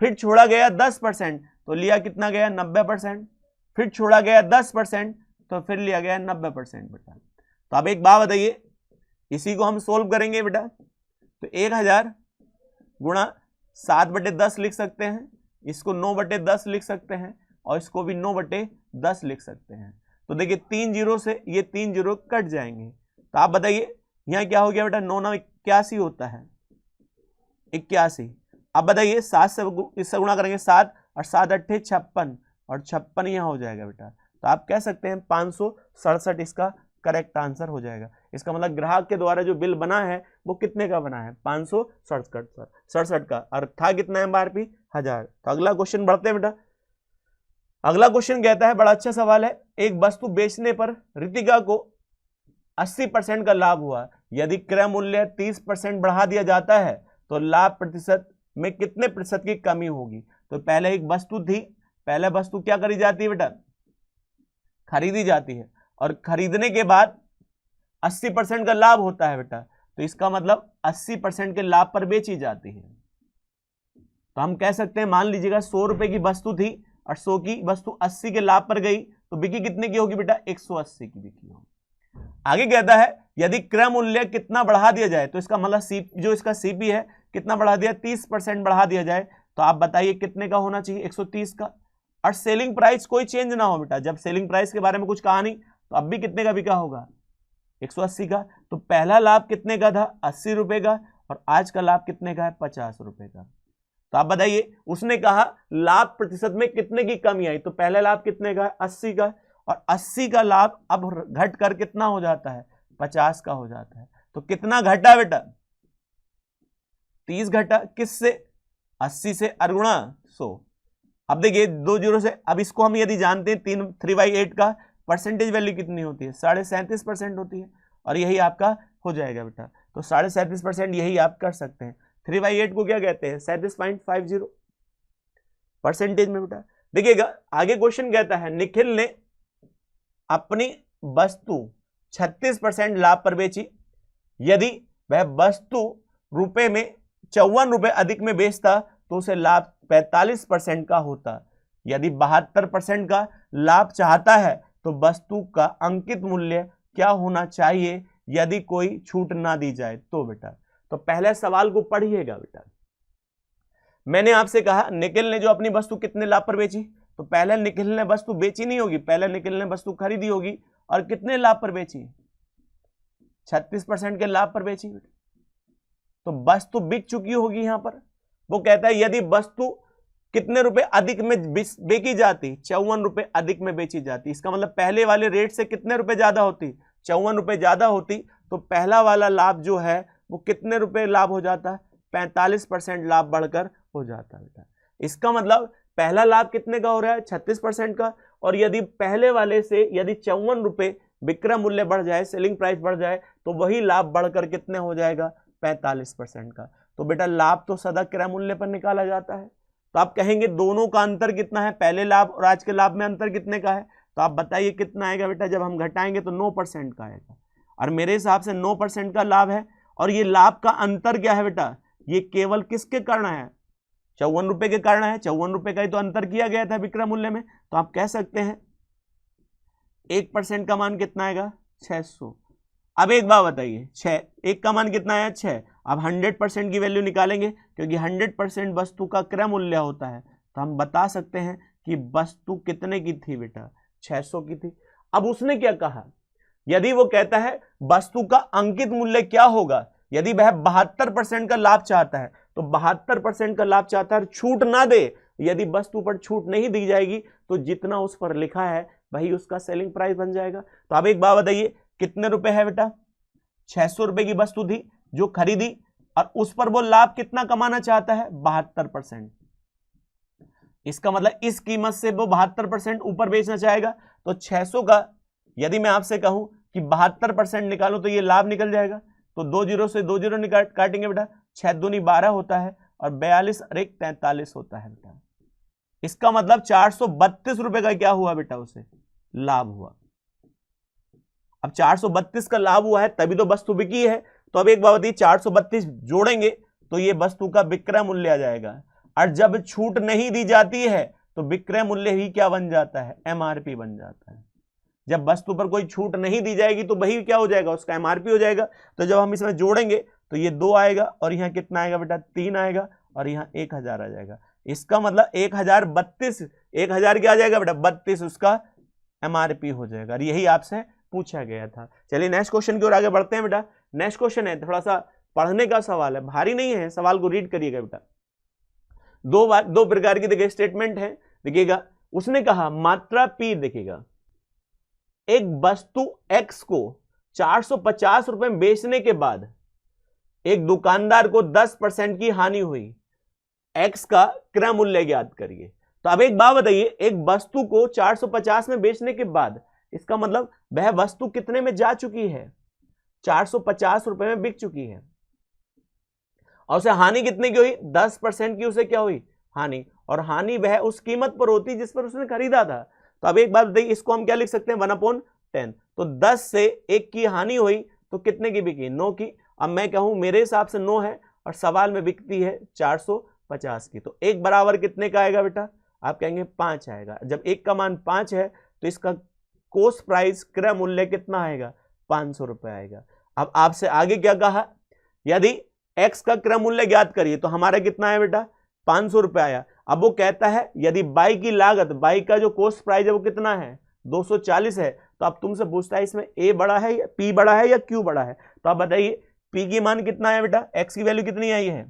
फिर छोड़ा गया 10%, तो लिया कितना गया, 90%। फिर छोड़ा गया 10%, तो फिर लिया गया 90% बेटा। तो अब एक बात बताइए, इसी को हम सोल्व करेंगे बेटा। तो 1000 गुणा 7/10 लिख सकते हैं, इसको 9/10 लिख सकते हैं, और इसको भी 9/10 लिख सकते हैं। तो देखिए 3 जीरो से ये 3 जीरो कट जाएंगे। तो आप बताइए यहाँ क्या हो गया बेटा, 9 9 81 होता है, 81। अब बताइए 7 से इससे गुणा करेंगे 7 और 7 अट्ठे 56 और 56 यहाँ हो जाएगा बेटा। तो आप कह सकते हैं 567 इसका करेक्ट आंसर हो जाएगा। इसका मतलब ग्राहक के द्वारा जो बिल बना है वो कितने का बना है 567 का, और था कितना MRP 1000। तो अगला क्वेश्चन बढ़ते हैं बेटा। अगला क्वेश्चन कहता है, बड़ा अच्छा सवाल है, एक वस्तु बेचने पर रितिका को 80% का लाभ हुआ, यदि क्रय मूल्य 30% बढ़ा दिया जाता है तो लाभ प्रतिशत में कितने प्रतिशत की कमी होगी। तो पहले एक वस्तु थी, पहले वस्तु क्या करी जाती है बेटा, खरीदी जाती है, और खरीदने के बाद 80% का लाभ होता है बेटा। तो इसका मतलब 80% के लाभ पर बेची जाती है। तो हम कह सकते हैं, मान लीजिएगा 100 रुपए की वस्तु थी और 100 की वस्तु 80 के लाभ पर गई, तो बिकी कितने की होगी बेटा, 180 की बिकी होगी। आगे कहता है, यदि क्रय मूल्य कितना बढ़ा दिया जाए, तो इसका मतलब जो इसका सीपी है कितना बढ़ा दिया, 30% बढ़ा दिया जाए, तो आप बताइए कितने का होना चाहिए, 130 का। और सेलिंग प्राइस कोई चेंज ना हो बेटा, जब सेलिंग प्राइस के बारे में कुछ कहा नहीं, तो अब भी कितने का बिका होगा, 180 का। तो पहला लाभ कितने का था, 80 रुपए का, और आज का लाभ कितने का है, 50 रुपए का। तो आप बताइए, उसने कहा लाभ प्रतिशत में कितने की कमी आई, तो पहला लाभ कितने का है, 80 का, और 80 का लाभ अब घट कर कितना हो जाता है, 50 का हो जाता है। तो कितना घटा बेटा, 30 घटा, किससे, 80 से, और गुणा 100। अब देखिए 2 जीरो से, अब इसको हम यदि जानते हैं 3/8 का परसेंटेज वैल्यू कितनी होती है, 37.5% होती है, और यही आपका हो जाएगा बेटा। तो 37.5% यही आप कर सकते हैं। 3/8 को क्या कहते हैं, 37.50 परसेंटेज में बेटा। देखिएगा आगे क्वेश्चन कहता है, निखिल ने अपनी वस्तु 36% लाभ पर बेची, यदि वह वस्तु रुपए में 54 रुपए अधिक में बेचता तो उसे लाभ 45% का होता। यदि 72% का लाभ चाहता है तो वस्तु का अंकित मूल्य क्या होना चाहिए यदि कोई छूट ना दी जाए। तो बेटा, तो पहले सवाल को पढ़िएगा बेटा। मैंने आपसे कहा निखिल ने जो अपनी वस्तु कितने लाभ पर बेची, तो पहले निखिल ने वस्तु बेची नहीं होगी, पहले निखिल ने वस्तु खरीदी होगी, और कितने लाभ पर बेची, 36% के लाभ पर बेची। तो वस्तु बिक चुकी होगी। यहां पर वो कहता है यदि वस्तु कितने रुपए अधिक में बेची जाती, 54 रुपए अधिक में बेची जाती, इसका मतलब पहले वाले रेट से कितने रुपए ज्यादा होती, 54 रुपए ज्यादा होती, तो पहला वाला लाभ जो है वो कितने रुपए लाभ हो जाता है, 45% लाभ बढ़कर हो जाता है बेटा। इसका मतलब पहला लाभ कितने का हो रहा है, 36% का, और यदि पहले वाले से यदि 54 रुपए विक्रय मूल्य बढ़ जाए, सेलिंग प्राइस बढ़ जाए, तो वही लाभ बढ़कर कितने हो जाएगा, 45% का। तो बेटा लाभ तो सदा क्रय मूल्य पर निकाला जाता है। तो आप कहेंगे दोनों का अंतर कितना है, पहले लाभ और आज के लाभ में अंतर कितने का है, तो आप बताइए कितना आएगा बेटा। जब हम घटाएंगे तो 9% का आएगा, और मेरे हिसाब से 9% का लाभ है। और ये लाभ का अंतर क्या है बेटा, ये केवल किसके कारण है, 54 रुपए के कारण है। 54 रुपए का ही तो अंतर किया गया था विक्रय मूल्य में। तो आप कह सकते हैं 1% का मान कितना आएगा, 600। अब एक बात बताइए, 1 का मान कितना है, 6। अब 100% की वैल्यू निकालेंगे, क्योंकि 100% वस्तु का क्रय मूल्य होता है। तो हम बता सकते हैं कि वस्तु कितने की थी बेटा, 600 की थी। अब उसने क्या कहा, यदि वो कहता है वस्तु का अंकित मूल्य क्या होगा, यदि वह 72% का लाभ चाहता है, तो 72% का लाभ चाहता है, छूट ना दे, यदि वस्तु पर छूट नहीं दी जाएगी तो जितना उस पर लिखा है वही उसका सेलिंग प्राइस बन जाएगा। तो अब एक बात बताइए, कितने रुपए है बेटा, 600 रुपए की वस्तु थी जो खरीदी, और उस पर वो लाभ कितना कमाना चाहता है, 72%। इसका मतलब इस कीमत से वो 72% ऊपर बेचना चाहेगा। तो 600 का यदि मैं आपसे कहूं कि 72% निकालो तो ये लाभ निकल जाएगा। तो 2 जीरो से 2 जीरो काटेंगे बेटा, 6 दूनी 12 होता है, और 42 और 1 43 होता है बेटा। इसका मतलब 432 रुपए का क्या हुआ बेटा, उसे लाभ हुआ। अब 432 का लाभ हुआ है तभी तो वस्तु बिकी है। तो अब एक बात बताइए, 432 जोड़ेंगे तो ये वस्तु का विक्रय मूल्य आ जाएगा, और जब छूट नहीं दी जाती है तो विक्रय मूल्य ही क्या बन जाता है, एमआरपी बन जाता है। जब वस्तु पर कोई छूट नहीं दी जाएगी तो वही क्या हो जाएगा, उसका एमआरपी हो जाएगा। तो जब हम इसमें जोड़ेंगे तो ये 2 आएगा, और यहाँ कितना आएगा बेटा, 3 आएगा, और यहाँ 1000 आ जाएगा। इसका मतलब 1032, 1000 क्या आ जाएगा बेटा, 32 उसका एमआरपी हो जाएगा। और यही आपसे पूछा गया था। चलिए नेक्स्ट क्वेश्चन की ओर आगे बढ़ते हैं बेटा। नेक्स्ट क्वेश्चन है थोड़ा सा पढ़ने का सवाल है, भारी नहीं है, सवाल को रीड करिएगा बेटा। दो प्रकार की देखिए स्टेटमेंट है, देखिएगा उसने कहा मात्रा P, देखिएगा एक वस्तु X को 450 रुपए में बेचने के बाद एक दुकानदार को 10% की हानि हुई, X का क्रय मूल्य ज्ञात करिए। तो अब एक बात बताइए, एक वस्तु को 450 में बेचने के बाद, इसका मतलब वह वस्तु कितने में जा चुकी है, 450 रुपए में बिक चुकी है, और उसे हानि कितने की हुई, 10% की उसे क्या हुई, हानि, और हानि वह उस कीमत पर होती जिस पर उसने खरीदा था। तो अब एक बात बताइए, इसको हम क्या लिख सकते हैं, 1/10। तो 10 से 1 की हानि हुई तो कितने की बिकी, 9 की। अब मैं कहूं मेरे हिसाब से 9 है और सवाल में बिकती है 450 की, तो 1 बराबर कितने का आएगा बेटा, आप कहेंगे 5 आएगा। जब 1 का मान 5 है तो इसका कोस्ट प्राइस क्रय मूल्य कितना आएगा, 500 रुपए आएगा। अब आपसे आगे क्या कहा, यदि X का क्रय मूल्य ज्ञात करिए, तो हमारा कितना है बेटा, 500 रुपए आया। अब वो कहता है यदि बाई की लागत, बाई का जो कोस्ट प्राइस है वो कितना है, 240 है। तो अब तुमसे पूछता है इसमें A बड़ा है या P बड़ा है या Q बड़ा है, तो आप बताइए P की मान कितना है बेटा, X की वैल्यू कितनी आई है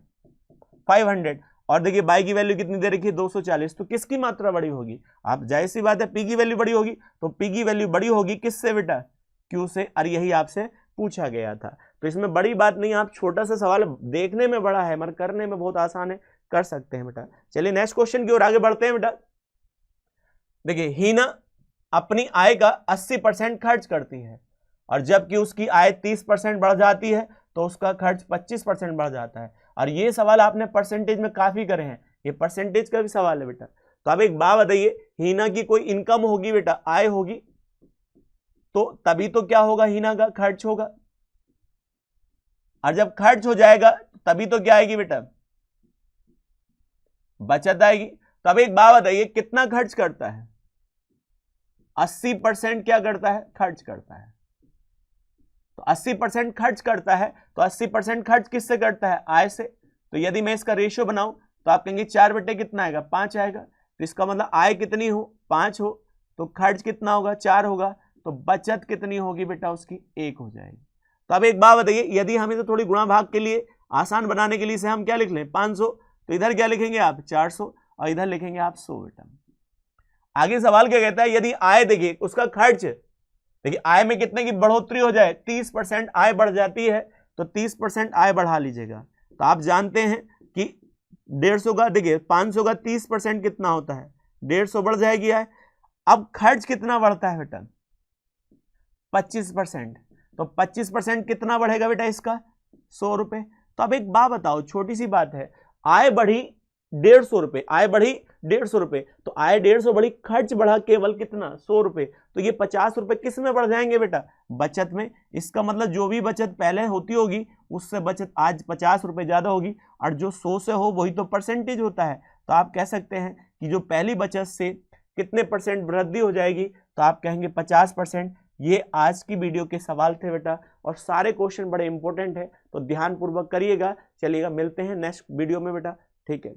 500, और देखिए बाई की वैल्यू कितनी दे रखी है 240, तो किसकी मात्रा बड़ी होगी, आप जाहिर सी बात है P की वैल्यू बड़ी होगी। तो P की वैल्यू बड़ी होगी किससे बेटा, Q से, और यही आपसे पूछा गया था। तो इसमें बड़ी बात नहीं, आप छोटा सा सवाल देखने में बड़ा है मगर करने में बहुत आसान है, कर सकते हैं बेटा। चलिए नेक्स्ट क्वेश्चन की ओर आगे बढ़ते हैं बेटा। देखिए हीना अपनी आय का 80% खर्च करती है, और जबकि उसकी आय 30% बढ़ जाती है तो उसका खर्च 25% बढ़ जाता है। और ये सवाल आपने परसेंटेज में काफी करे हैं, ये परसेंटेज का भी सवाल है बेटा। तो अब एक बात बताइए, हीना की कोई इनकम होगी बेटा, आय होगी, तो तभी तो क्या होगा, हीना का खर्च होगा, और जब खर्च हो जाएगा तभी तो क्या आएगी बेटा, बचत आएगी। तो अब एक बात बताइए, कितना खर्च करता है, 80% क्या करता है, खर्च करता है। तो 80% खर्च करता है, तो 80% खर्च किससे करता है, आय से। तो यदि मैं इसका रेशियो बनाऊं तो आप कहेंगे 4 बटे कितना आएगा, 5 आएगा। तो इसका मतलब आय कितनी हो, 5 हो, तो खर्च कितना होगा, 4 होगा, तो बचत कितनी होगी बेटा, उसकी 1 हो जाएगी। तो अब एक बात बताइए, यदि हमें तो थोड़ी गुणा भाग के लिए आसान बनाने के लिए इसे हम क्या लिख लें, 500, तो इधर क्या लिखेंगे आप 400, और इधर लिखेंगे आप 100 बेटा। आगे सवाल क्या कहता है, यदि आय देखिए उसका खर्च, देखिए आय में कितने की बढ़ोतरी हो जाए, 30% आय बढ़ जाती है, तो 30% आय बढ़ा लीजिएगा। तो आप जानते हैं कि 150 का, देखिए 500 का 30% कितना होता है, 150 बढ़ जाएगी आय। अब खर्च कितना बढ़ता है बेटा, 25%, तो 25% कितना बढ़ेगा बेटा इसका, 100 रुपए। तो अब एक बात बताओ, छोटी सी बात है, आय बढ़ी 150 रुपए, आय बढ़ी 150 रुपए, तो आय 150 बढ़ी, खर्च बढ़ा केवल कितना, 100 रुपए, तो ये 50 रुपए किस में बढ़ जाएंगे बेटा, बचत में। इसका मतलब जो भी बचत पहले होती होगी उससे बचत आज 50 रुपए ज्यादा होगी, और जो 100 से हो वही तो परसेंटेज होता है। तो आप कह सकते हैं कि जो पहली बचत से कितने परसेंट वृद्धि हो जाएगी, तो आप कहेंगे 50%। ये आज की वीडियो के सवाल थे बेटा, और सारे क्वेश्चन बड़े इंपॉर्टेंट है, तो ध्यानपूर्वक करिएगा। चलिएगा, मिलते हैं नेक्स्ट वीडियो में बेटा, ठीक है।